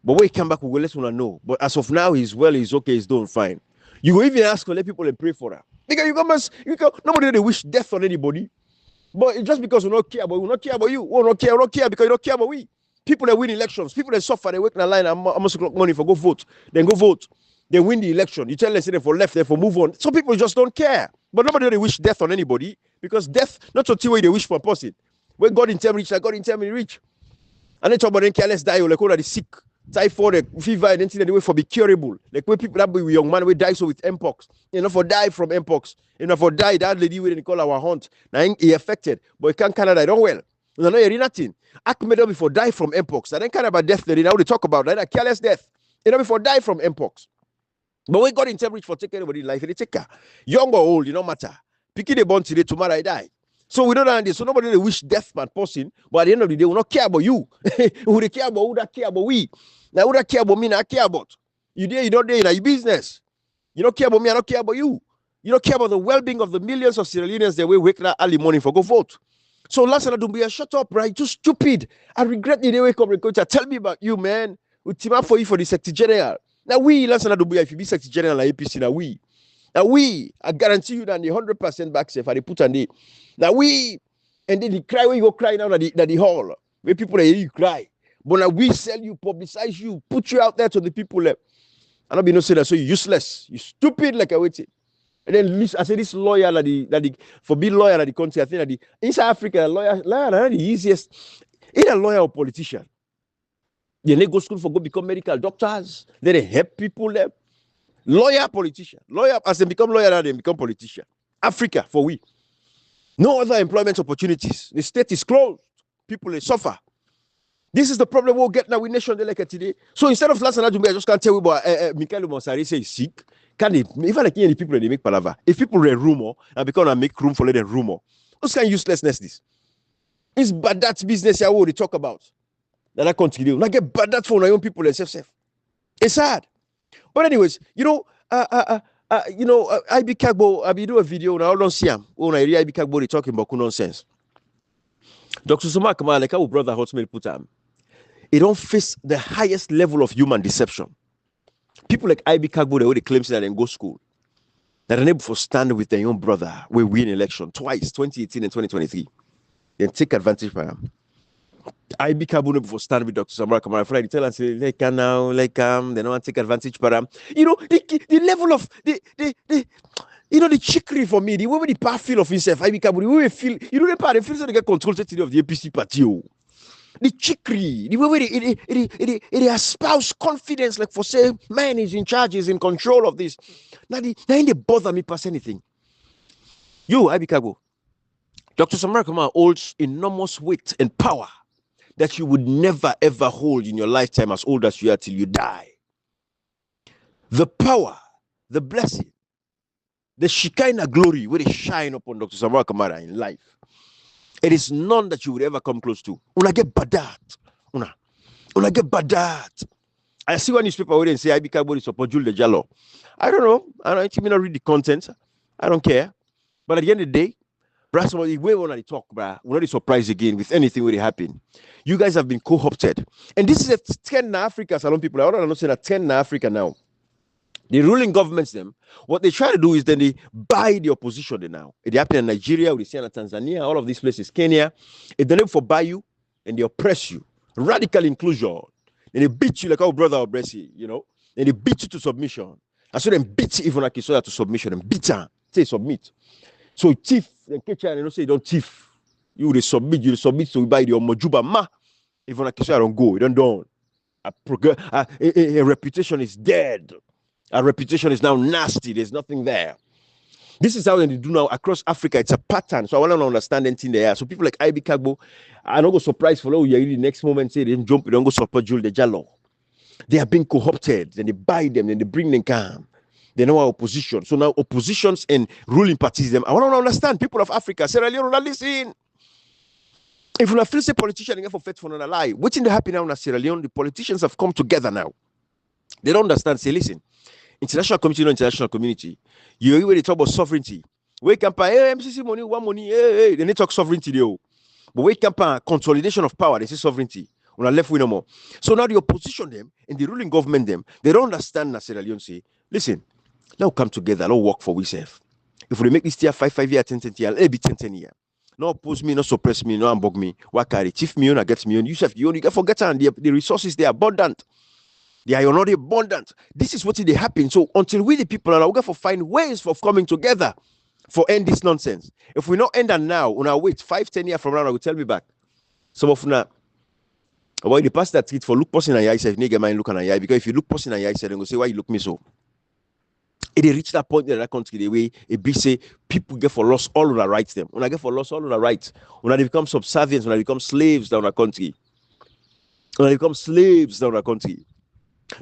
But when he come back, we will let you know. But as of now, he's well, he's okay, he's doing fine. You will even ask to let people and pray for her. Because nobody they wish death on anybody. But just because we don't care about you, we don't care about you. We don't care because you don't care about we. People that win elections, people that suffer, they wait in a line and almost o'clock money for go vote. Then go vote. They win the election. You tell them, say they for left, they for move on. Some people just don't care. But nobody they wish death on anybody. Because death, not to way they wish for a person. When God in time reach, God in time reach. And then somebody careless die, or like all the sick, typhoid, fever, and anything anyway for be curable. Like when people that be young man we die so with mpox. For die from mpox. For die, that lady we didn't call our hunt. Now he affected, but he can't Canada, I don't well. No, you're nothing. Akmedo before die from mpox. And then kind about death, they now they talk about that careless death. Before die from mpox. But when God in time reach for take everybody's life, they take care. Young or old, it don't matter. Picking the bone today, tomorrow I die. So we don't understand. So nobody they wish death man person, but at the end of the day, we don't care about you. Who they care about, who that care about we. Now who that care about me, I care about. You there, you don't there, in your business. You don't care about me, I don't care about you. You don't care about the well-being of the millions of Sierra Leoneans that we wake up early morning for go vote. So last night, don't be a shut up, right? Too stupid. I regret the day wake up, coach. Tell me about you, man. We team up for you for the Secretary General. Now we last night, don't be if you be Secretary General like APC, now we. I guarantee you that the 100% back safe, I put on the. Now we, and then you cry when you go cry now at the hall, where people hear you cry. But now we sell you, publicize you, put you out there to the people left. And I'll be no say that so you useless, you stupid like I waited. And then I say this lawyer for being lawyer at the country, I think that inside Africa, lawyer are the easiest. Either lawyer or politician. They go school for go become medical doctors. Then they help people there. Lawyer, politician. Lawyer, as they become lawyer, they become politician. Africa, for we. No other employment opportunities. The state is closed. People they suffer. This is the problem we'll get now with nation like today. So instead of last night, I just can't tell you about Michael Monsari say he's sick. Can they even like any people they make palaver? If people read rumor and because I make room for them rumor, what's kind of uselessness this? It's bad that business I will talk about. That I continue. Like get bad that for my own people themselves. It's sad. But anyways, IB Kagbo, I do a video now. I don't see him. When I read IB Kagbo, they talking about nonsense. Dr. Sumak, like our brother Hotmail put him. It don't face the highest level of human deception. People like IB Kagbo, they claim that they go school. That are able to stand with their own brother. We win election twice, 2018 and 2023. Then take advantage of him. IB Kagbo before stand with Dr. Samara Kamara. Friday tell us they can now, they don't want to take advantage of him. The level of the chicory for me, the way the part feel of himself, IB Kagbo, the way we feel, the part feels like they get control of the APC party. The chicory, the way it espouse confidence, like for say, man is in charge, is in control of this. Now they bother me past anything. You, IB Kagbo, Dr. Samara Kamara holds enormous weight and power that you would never ever hold in your lifetime as old as you are till you die. The power, the blessing, The Shekinah glory where they shine upon Dr. Samuel Kamara in life. It is none that you would ever come close to. Una get badat. Una get badat. I see one newspaper where they say IB Kagbo is support Jules Jalo. I don't know. I don't even read the content. I don't care. But at the end of the day, bruh, somebody way on the talk, bruh. We're not surprised again with anything really happen. You guys have been co-opted. And this is a 10 in Africa, Salon people. I don't know say that 10 in Africa now. The ruling governments, them, what they try to do is then they buy the opposition now. It happened in Nigeria, we see in Tanzania, all of these places, Kenya. If they for buy you and they oppress you. Radical inclusion. And they beat you like our brother Obresi, you know. And they beat you to submission. And so then beat even like Akisoya to submission and beat her. Say submit. So thief and catch her and don't say you don't thief. You submit, so we buy the Omojuba ma. Even like Akisoya don't go, you don't do. A reputation is dead. Our reputation is now nasty. There's nothing there. This is how they do now across Africa. It's a pattern. So I want to understand anything there. So people like IB Kagbo, I don't go surprised for the next moment say they jump, they don't go support Jules Jalo. They are being co-opted, then they buy them, then they bring them calm. They know our opposition. So now oppositions and ruling parties them. I want to understand people of Africa. Sierra Leone, listen. If you feel say politicians get for faith for another lie, what's in the happen now in Sierra Leone? The politicians have come together now. They don't understand. Say, listen. International community, no international community. You already talk about sovereignty. We can pay MCC money, one money. Hey. They need to talk sovereignty though. But we can pay consolidation of power. They say sovereignty. On a left wing no more. So now the opposition them and the ruling government them, they don't understand. Sierra Leone say, listen, now come together. Let's work for ourselves. If we make this year 5 year, 10 year, it'll be 10 year. No oppose me, no suppress me, no unbug me. What carry? Chief me on, I get me on. You get forget and the resources they are abundant. They are not abundant. This is what they happen. So until we the people are going to find ways of coming together for end this nonsense. If we not end that now, when I wait 5-10 years from now, I will tell me back. Some of now, why the past that treat for look person and I said, nigga mind look and I because if you look person and I said, then go say why you look me so. It they reach that point in that country the way a big say people get for lost all of the rights them. When I get for lost all of the rights, when they become subservient, when they become slaves down the country, when they become slaves down the country.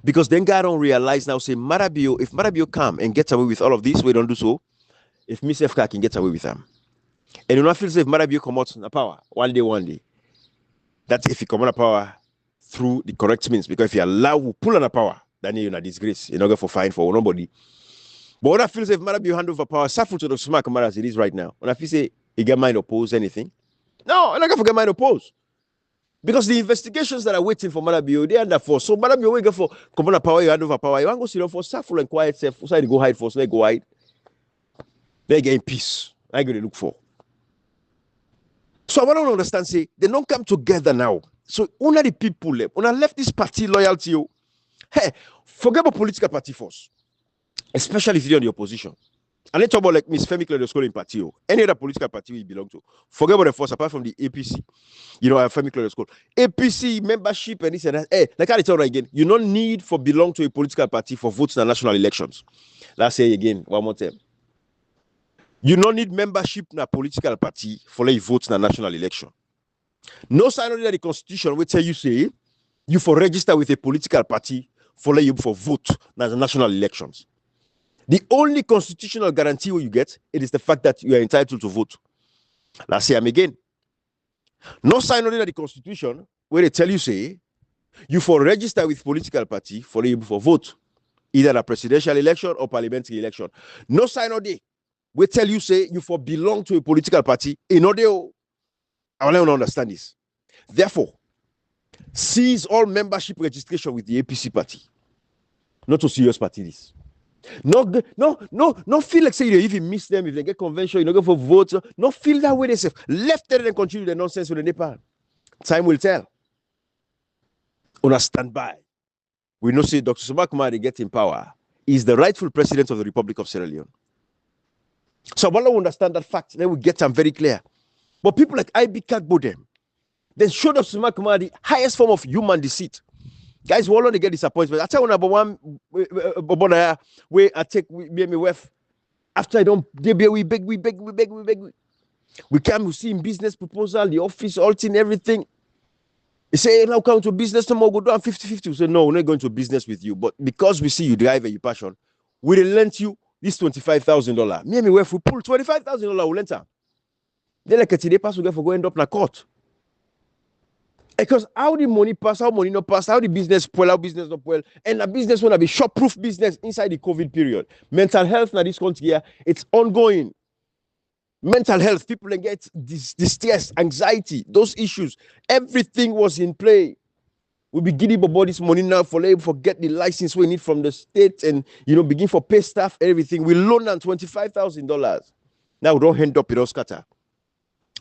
Because then God don't realize now, say, if Marabio come and gets away with all of this, we don't do so. If Miss FK can get away with them. And you know, I feel if Marabio come out in power, one day, that's if he come out of power through the correct means. Because if you allow who pull on the power, then you're in a disgrace. You're not going for fine for nobody. But what I feel if Marabio hand over power, suffer to the smart Kamara as it is right now. When I feel say he get mind oppose anything. No, I'm not going to get mind oppose. Because the investigations that are waiting for Malabio, they are under force. So Malabio will go for common power, you hand over power. You want to go sit down for full and quiet self. So go hide for, so they go hide. They get in peace. I going to look for. So I want to understand, say, they don't come together now. So only the people left. When I left this party loyalty, hey, forget about political party force. Especially if you're in the opposition. And let's talk about like Miss Femi Claudio in party. Any other political party we belong to. Forget about the force apart from the APC. You know, Femi Claudio School. APC membership and this and that. Hey, like I tell you again, you don't need for belong to a political party for votes in the national elections. Let's say again, one more time. You don't need membership in a political party for like votes in the national election. No sign of the constitution will tell you say you for register with a political party for like you for vote in the national elections. The only constitutional guarantee you get, it is the fact that you are entitled to vote. Let's say again. No sign on the constitution where they tell you say you for register with political party for able for vote, either a presidential election or parliamentary election. No sign on the where tell you say you for belong to a political party in order. I want to understand this. Therefore, cease all membership registration with the APC party. Not a serious party this. No, feel like say you even miss them if they get convention, you don't go for votes. No feel that way themselves. Left there and continue the nonsense with the Nepal. Time will tell. On a standby. We know say Dr. Sumakma get in power. He's the rightful president of the Republic of Sierra Leone. So I want to understand that fact. Then we get them very clear. But people like IB Kagbo them, then show Dr. Sumakma the highest form of human deceit. Guys, we all only get disappointment. I tell you number one, where I take me wife. After I don't, we beg. We come, we see in business proposal, the office, all thing, everything. They say, hey, now come to business tomorrow, go down 50-50. We say, no, we're not going to business with you. But because we see you drive and you passion, we relent you this $25,000. Me and me, if we pull $25,000, we'll enter. Then like today, pass we for go end up in a court. Because how the money pass, how money not pass, how the business spoil, how business not spoil, and the business wanna be shop-proof business inside the COVID period. Mental health now this country here, it's ongoing. Mental health, people get distress, anxiety, those issues, everything was in play. We be giddy about this money now for get the license we need from the state and begin for pay staff, everything. We loan them $25,000. Now we don't end up in our scatter.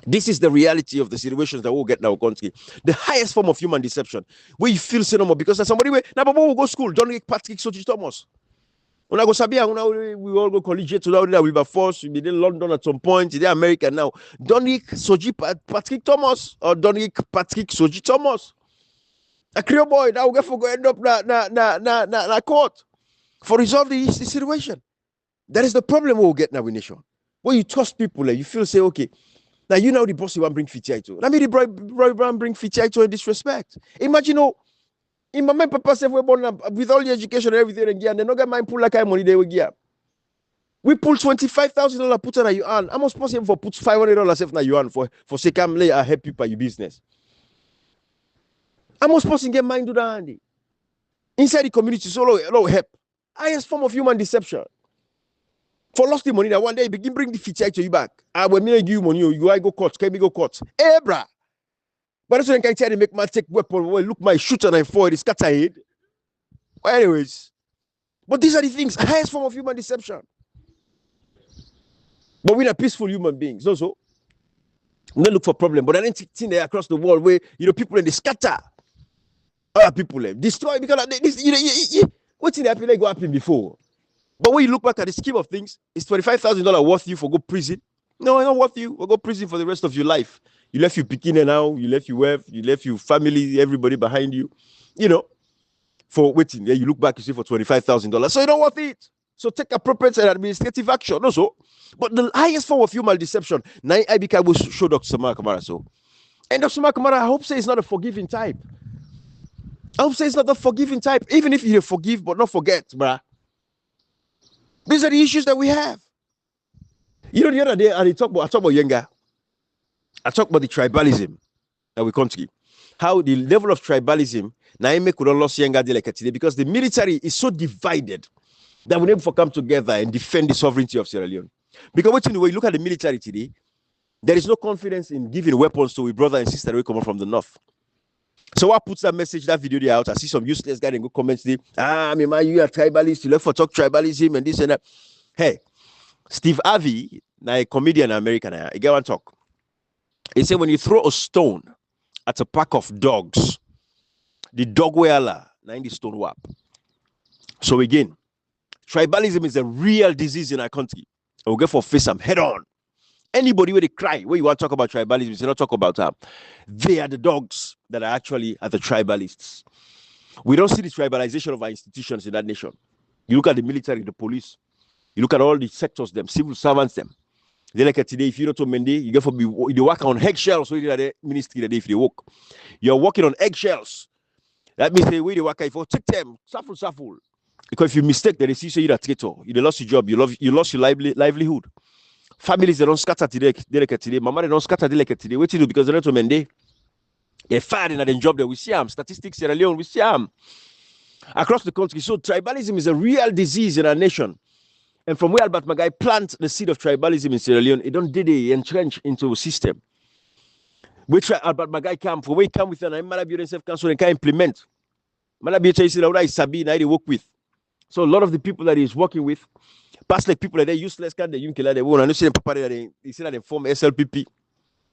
This is the reality of the situations that we'll get in our country. The highest form of human deception, where you feel say no more because there's somebody where now Baba will go school, John Patrick Soji Thomas. When I go Sabia, we all go Collegiate, we be forced, we be in London at some point, in America now. Donnick Soji Patrick Thomas or Donnick Patrick Soji Thomas. A Creole boy now will go end up na court for resolve the situation. That is the problem we'll get now in nation. When you trust people, you feel say, okay, now you know the boss you want to bring Fiti to. Let me the boy bring Fiti to in disrespect. Imagine in my papa said we're born with all the education and everything and they don't get mind pull like money they will get. We pull $25,000 put on you earn. I'm responsible for put $500 now you earn for say come lay I help you by your business. I'm responsible get mind do that handy. Inside the community, so low help. Highest form of human deception. For lost the money that one day begin bring the Fiti to you back. When me give you money, you go court, can me go court. Hey, bruh. But that's when I can tell you make my take weapon. Well, look, my shooter and for it is scatter head. Well, anyways, but these are the things, highest form of human deception. But we're not peaceful human beings, also. We don't look for problem, but I didn't think there across the world where people in the scatter. Other people destroy because this. What's in the happen? They go happen before. But when you look back at the scheme of things, is $25,000 worth you for go prison? No, it's not worth you. We'll go prison for the rest of your life. You left your bikini now, you left your wife, you left your family, everybody behind you. For waiting. Yeah, you look back, you see for $25,000. So you don't worth it. So take appropriate and administrative action also. But the highest form of human deception, now I will show Dr. Samara Kamara. So, and Dr. Samara Kamara, I hope say it's not a forgiving type. I hope say it's not the forgiving type. Even if you forgive but not forget, bruh. These are the issues that we have. The other day, I talk about Yenga. I talk about the tribalism that we country. How the level of tribalism, Naime could not lose Yenga today because the military is so divided that we never come together and defend the sovereignty of Sierra Leone. Because when you look at the military today, there is no confidence in giving weapons to a brother and sister who come from the north. So I put that message, that video there out. I see some useless guy and go comments there. Man, you are tribalist. You left for talk tribalism and this and that. Hey, Steve Harvey, now a comedian in America, he get one talk. He said when you throw a stone at a pack of dogs, the dog will now in the stone wap. So again, tribalism is a real disease in our country. And we'll get for face them head on. Anybody where they cry, where you want to talk about tribalism, you not talk about them. They are the dogs that are actually the tribalists. We don't see the tribalization of our institutions in that nation. You look at the military, the police, you look at all the sectors, them, civil servants, them. They like today, if you don't Mende, you get for you work on eggshells, so you're the ministry that if you work. You're working on eggshells. That means the way they work, if you take them, suffer. Because if you mistake, they see you're a traitor. You lost your job, you lost your livelihood. Families they don't scatter today. Mama they don't scatter today. What you do because they're not to Mende. They're firing at the job that we see them. Statistics Sierra Leone, we see them across the country. So tribalism is a real disease in our nation. And from where Albert Magai plant the seed of tribalism in Sierra Leone, it don't did it entrench into a system. Which Albert Magai come from where he come with an Malabi self council and can implement. Malabi is what Sabi they work with. So a lot of the people that he's working with, past like people that they useless can they they won't understand they say that they form SLPP.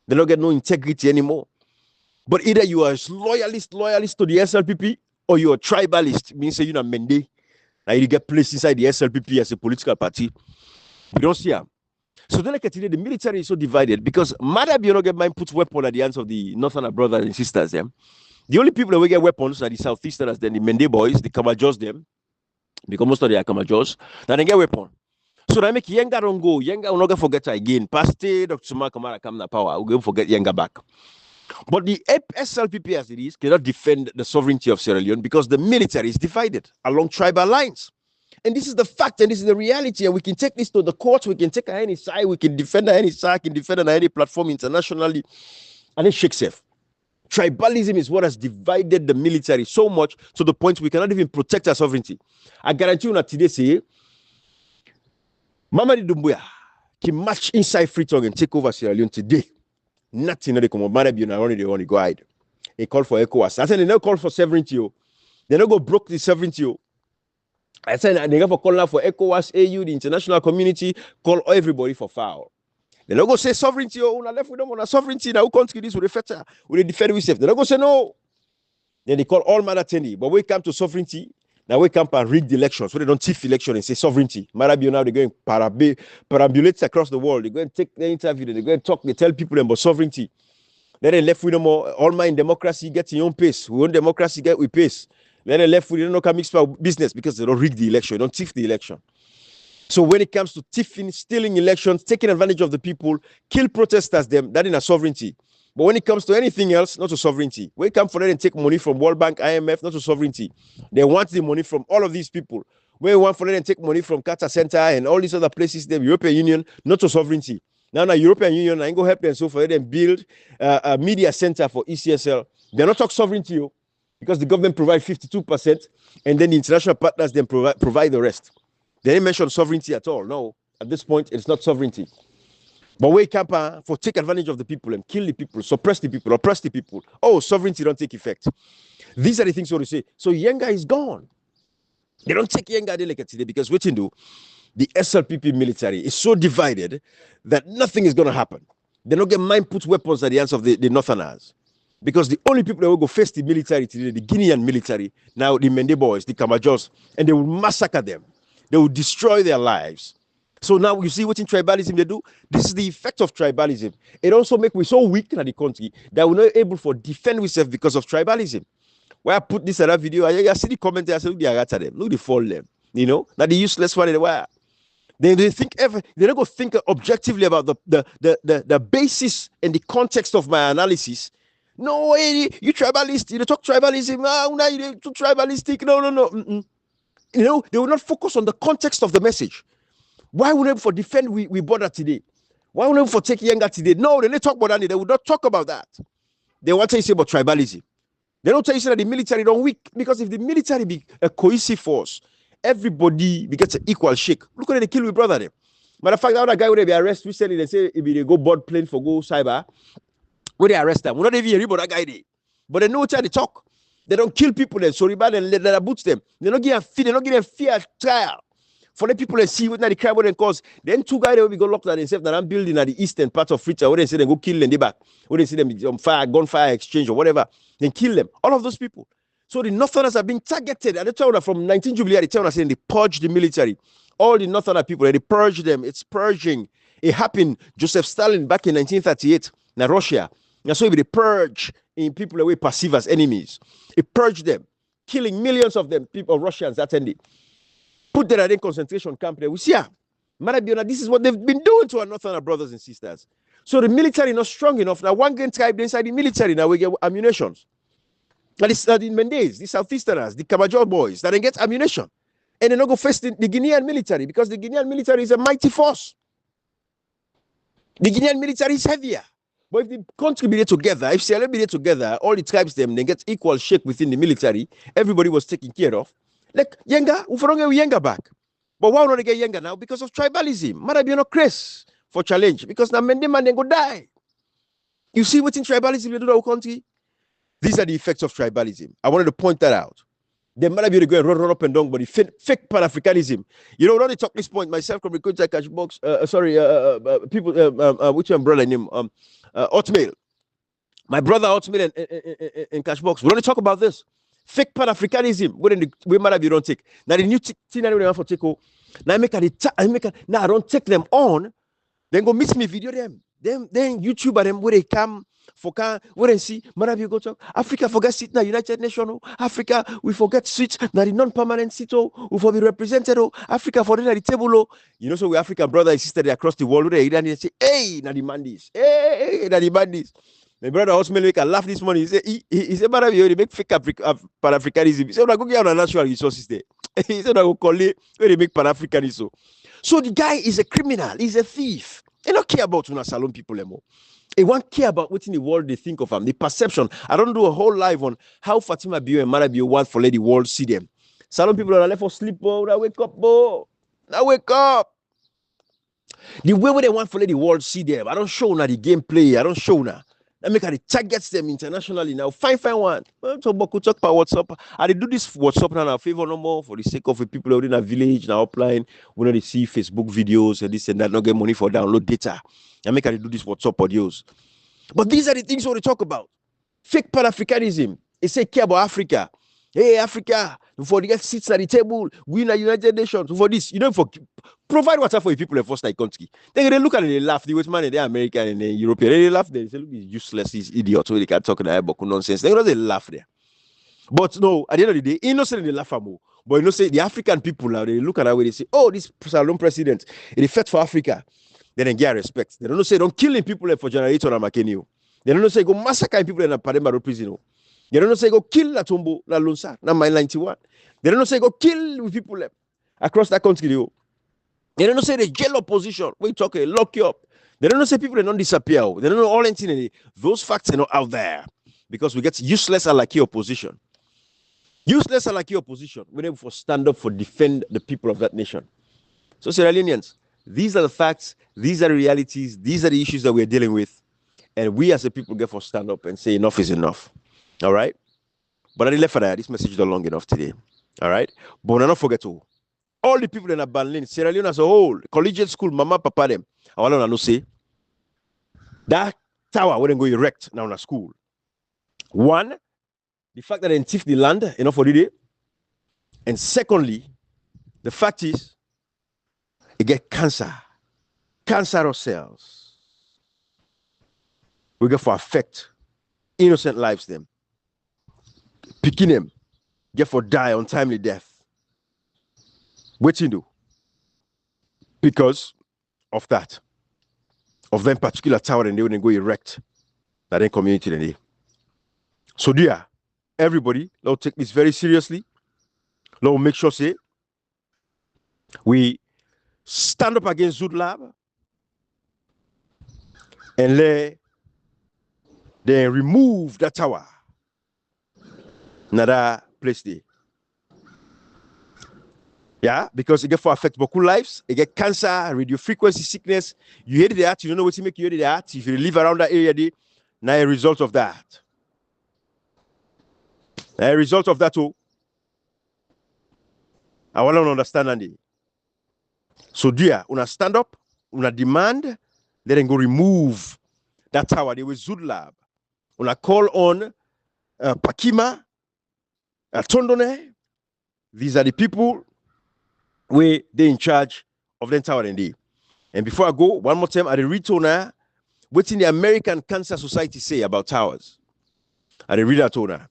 They don't get no integrity anymore. But either you are loyalist to the SLPP or you are tribalist, means you're not Mende. And you get placed inside the SLPP as a political party. We don't see them. So then like today, the military is so divided because Madab you don't get mind puts weapon at the hands of the northern brothers and sisters them. The only people that will get weapons are the southeasterners, then the Mende boys, the Kamajos them. Because most of them are Kamajos. Then they get weapon. So they make Yenga don't go. Yenga will not forget her again. Past Dr. Suma Kamara come na power. We'll forget Yenga back. But the SLPP as it is cannot defend the sovereignty of Sierra Leone because the military is divided along tribal lines. And this is the fact, and this is the reality. And we can take this to the courts, we can take any side, we can defend any side, can defend on any platform internationally, and it shakes safe. Tribalism is what has divided the military so much to the point we cannot even protect our sovereignty. I guarantee you that today, say, Mamadi Doumbouya can march inside Freetown and take over Sierra Leone today. Nothing they come on, Mamadi they want to go hide. They call for ECOWAS. I said they never call for sovereignty. They don't go broke the sovereignty. I said they never call for ECOWAS, AU, the international community, call everybody for foul. They don't go say sovereignty, oh, left with them on a sovereignty. Now, who country this with the feta? Will they defend themselves? They don't go say no. Then they call all matter tendy. But when it comes to sovereignty, now we come and rig the elections. So they don't thief election and say sovereignty. Marabio now they're going perambulate across the world. They go and take the interview. They go and talk. They tell people about sovereignty. Then they left with them all my in democracy get your own pace. We want democracy get with pace. Then they left with them no can mix business because they don't rig the election. They don't thief the election. So when it comes to thieving, stealing elections, taking advantage of the people, kill protesters, that is a sovereignty. But when it comes to anything else, not to sovereignty. When it comes for them and take money from World Bank, IMF, not to sovereignty. They want the money from all of these people. When we want for them and take money from Qatar Center and all these other places, the European Union, not to sovereignty. Now the European Union, I go help them so for them build a media center for ECSL. They're not talk sovereignty, because the government provides 52%, and then the international partners then provide the rest. They didn't mention sovereignty at all. No, at this point, it's not sovereignty. But wake up for take advantage of the people and kill the people, suppress the people, oppress the people. Oh, sovereignty don't take effect. These are the things what we say. So Yenga is gone. They don't take Yenga like today because what you do, the SLPP military is so divided that nothing is going to happen. They don't get mind put weapons at the hands of the Northerners. Because the only people that will go face the military today, the Guinean military, now the Mende boys, the Kamajos, and they will massacre them. They will destroy their lives. So now you see what in tribalism they do. This is the effect of tribalism. It also makes we so weak in the country that we're not able to defend ourselves because of tribalism. Where I put this other video, I see the comments. I say, look, they them, look, they fall them. You know, now the useless one. They think they don't go think objectively about the basis and the context of my analysis. No way, you tribalist. You talk tribalism. Now you too tribalistic. No. You know, they will not focus on the context of the message. Why would they for defend we bother today? Why would they for take Yenga today? No, they don't talk about that. They would not talk about that. They want to say about tribalism. They don't tell you that the military don't weak, because if the military be a cohesive force, everybody gets an equal shake. Look what they kill with brother them. Matter of fact, that guy where they arrest recently, they say if they go board plane for go cyber, where they arrest them. We're not even hearing about that guy there. But they know what they talk. They don't kill people then, sorry bad and let boots them. They don't give them fear, they don't give them fear trial. For the people that see what the crime would cause. Then two guys they will be go locked down themselves that I'm building at the eastern part of Freetown, where they say they go kill them, they back. Where they see them on fire, gunfire exchange or whatever, then kill them. All of those people. So the Northerners are being targeted. And they tell us from 19 Jubilee, they tell us saying they purge the military. All the Northern people, they purge them. It's purging. It happened. Joseph Stalin back in 1938 in Russia. And so they purge in people that were perceived as enemies. It purged them, killing millions of them, people, Russians attending. Put them in concentration camp there. We see, this is what they've been doing to our Northern brothers and sisters. So the military is not strong enough. Now, one gang tribe inside the military, now we get ammunition. And it's the Mendes, the Southeasterners, the Kamajor boys, that they get ammunition. And they don't go face the Guinean military, because the Guinean military is a mighty force. The Guinean military is heavier. But if the country be there together, if Sierra be there together, all the tribes them, they get equal shake within the military. Everybody was taken care of. Like Yenga, we don't get Yenga back. But why not get Yenga now? Because of tribalism. Mara be no craze for challenge. Because now men then go die. You see what in tribalism they do in our country? These are the effects of tribalism. I wanted to point that out. They might be going run up and down, but the fake Pan-Africanism. You know, when they talk this point, myself from the Cash Box, people, which one brother name? Hotmail. My brother Hotmail and Cashbox. We don't talk about this. Fake Pan-Africanism. We might be don't take. Now the new thing I want for take. Now I don't take them on. Then go miss me video them. Then YouTuber them where they come for where they see Marabi go talk. Africa forget sit now United Nations. Africa we forget seats now the non-permanent seat. We for be represented. Africa for the table. You know, so we African brother and sister they across the world. They say, hey, now the mandis. Hey, now the mandis. My brother Osman make a laugh this morning. He said, "Brother, you make fake Pan-Africanism." He said, "I go get on natural resources there." He said, "I go call it where they make Pan-Africanism." So the guy is a criminal. He's a thief. He don't care about una salon people anymore. He won't care about what in the world they think of him. The perception. I don't do a whole live on how Fatima Bio and Mara Bio want for let the world see them. Salon people are left for sleep. Oh, now wake up, oh. Now wake up. The way they want for let the world see them. I don't show now the gameplay. I don't show now. I make how they targets them internationally now. Fine one. Talk about WhatsApp. I do this WhatsApp now. Favor no more for the sake of the people out in a village now applying. When they see Facebook videos and this and that, not get money for download data. I make how they do this WhatsApp audios. But these are the things we want to talk about. Fake Pan-Africanism. They say care about Africa. Hey, Africa, for the get seats at the table, we in the United Nations, for this, for provide water for the people in first like country. Then they look at it, they laugh. The Westman and the American and the European, they laugh. They say, look, he's useless, he's idiot. So they can't talk about nonsense. They laugh there. But no, at the end of the day, innocent they laugh more. But the African people now, they look at that way, they say, oh, this Salon president, it is fit for Africa. Then they get respect. They don't say don't killing people for generator and Makenio. They don't say go massacre people in a Pademba prison. They don't say go kill La Tombo, La Lunsa, na mile 91. They don't say go kill people across that country. They don't say the jail opposition. We talk, lock you up. They don't say people don't disappear. They don't know all anything. Those facts are not out there because we get useless Alaki opposition. Useless Alaki opposition. We're able to stand up for defend the people of that nation. So Sierra Leoneans, these are the facts. These are the realities. These are the issues that we're dealing with. And we as a people get to stand up and say enough is enough. All right? But I left for that. This message is not long enough today. All right? But we're not forget to all the people in Banlin, Sierra Leone as a whole, collegiate school, mama, papa, them. I want to say that tower wouldn't go erect now in a school. One, the fact that they thief the land enough for the day. And secondly, the fact is, it get cancerous cells. We get for affect innocent lives them. Picking them, get for die untimely death. What you do? Because of that. Of them particular tower and they wouldn't go erect that in community today. So dear, everybody, let's take this very seriously. Let's make sure say we stand up against ZoodLab and they remove that tower. Another place there. Yeah, because it get for affect beaucoup lives. It get cancer, radio frequency sickness. You hear the heart, you don't know what to make you hear the heart. If you live around that area, now a result of that. Now a result of that too. I want to understand Andy. So dear, una stand up, una demand, let them go remove that tower. They will ZoodLab. Una call on Pakima, Tondone. These are the people where they in charge of the tower and day. And before I go, one more time, I read to now what in the American Cancer Society say about towers. I read that to now.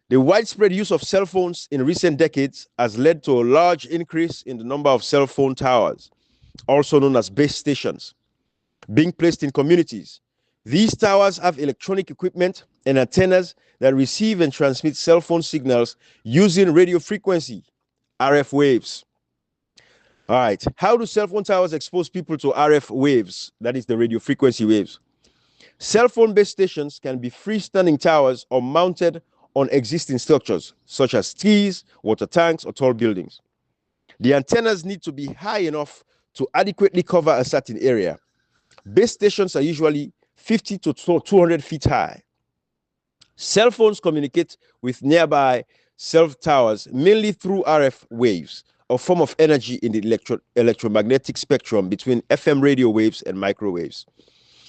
The widespread use of cell phones in recent decades has led to a large increase in the number of cell phone towers, also known as base stations, being placed in communities. These towers have electronic equipment and antennas that receive and transmit cell phone signals using radio frequency, RF waves. All right. How do cell phone towers expose people to RF waves? That is the radio frequency waves. Cell phone base stations can be freestanding towers or mounted on existing structures, such as trees, water tanks, or tall buildings. The antennas need to be high enough to adequately cover a certain area. Base stations are usually 50 to 200 feet high. Cell phones communicate with nearby cell towers mainly through RF waves, a form of energy in the electromagnetic spectrum between FM radio waves and microwaves.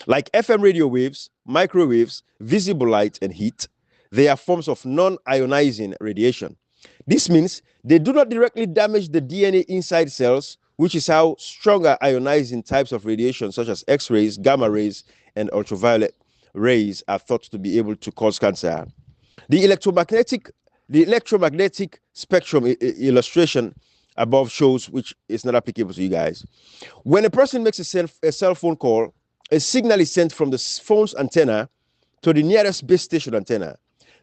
Like FM radio waves, microwaves, visible light, and heat, they are forms of non-ionizing radiation. This means they do not directly damage the DNA inside cells, which is how stronger ionizing types of radiation, such as X-rays, gamma rays, and ultraviolet rays, are thought to be able to cause cancer. The electromagnetic spectrum illustration above shows which is not applicable to you guys. When a person makes a cell phone call, a signal is sent from the phone's antenna to the nearest base station antenna.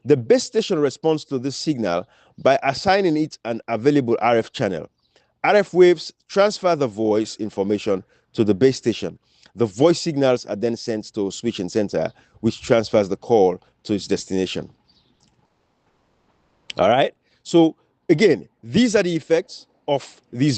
The base station responds to this signal by assigning it an available RF channel. RF waves transfer the voice information to the base station. The voice signals are then sent to a switching center, which transfers the call to its destination. All right. So again, these are the effects of these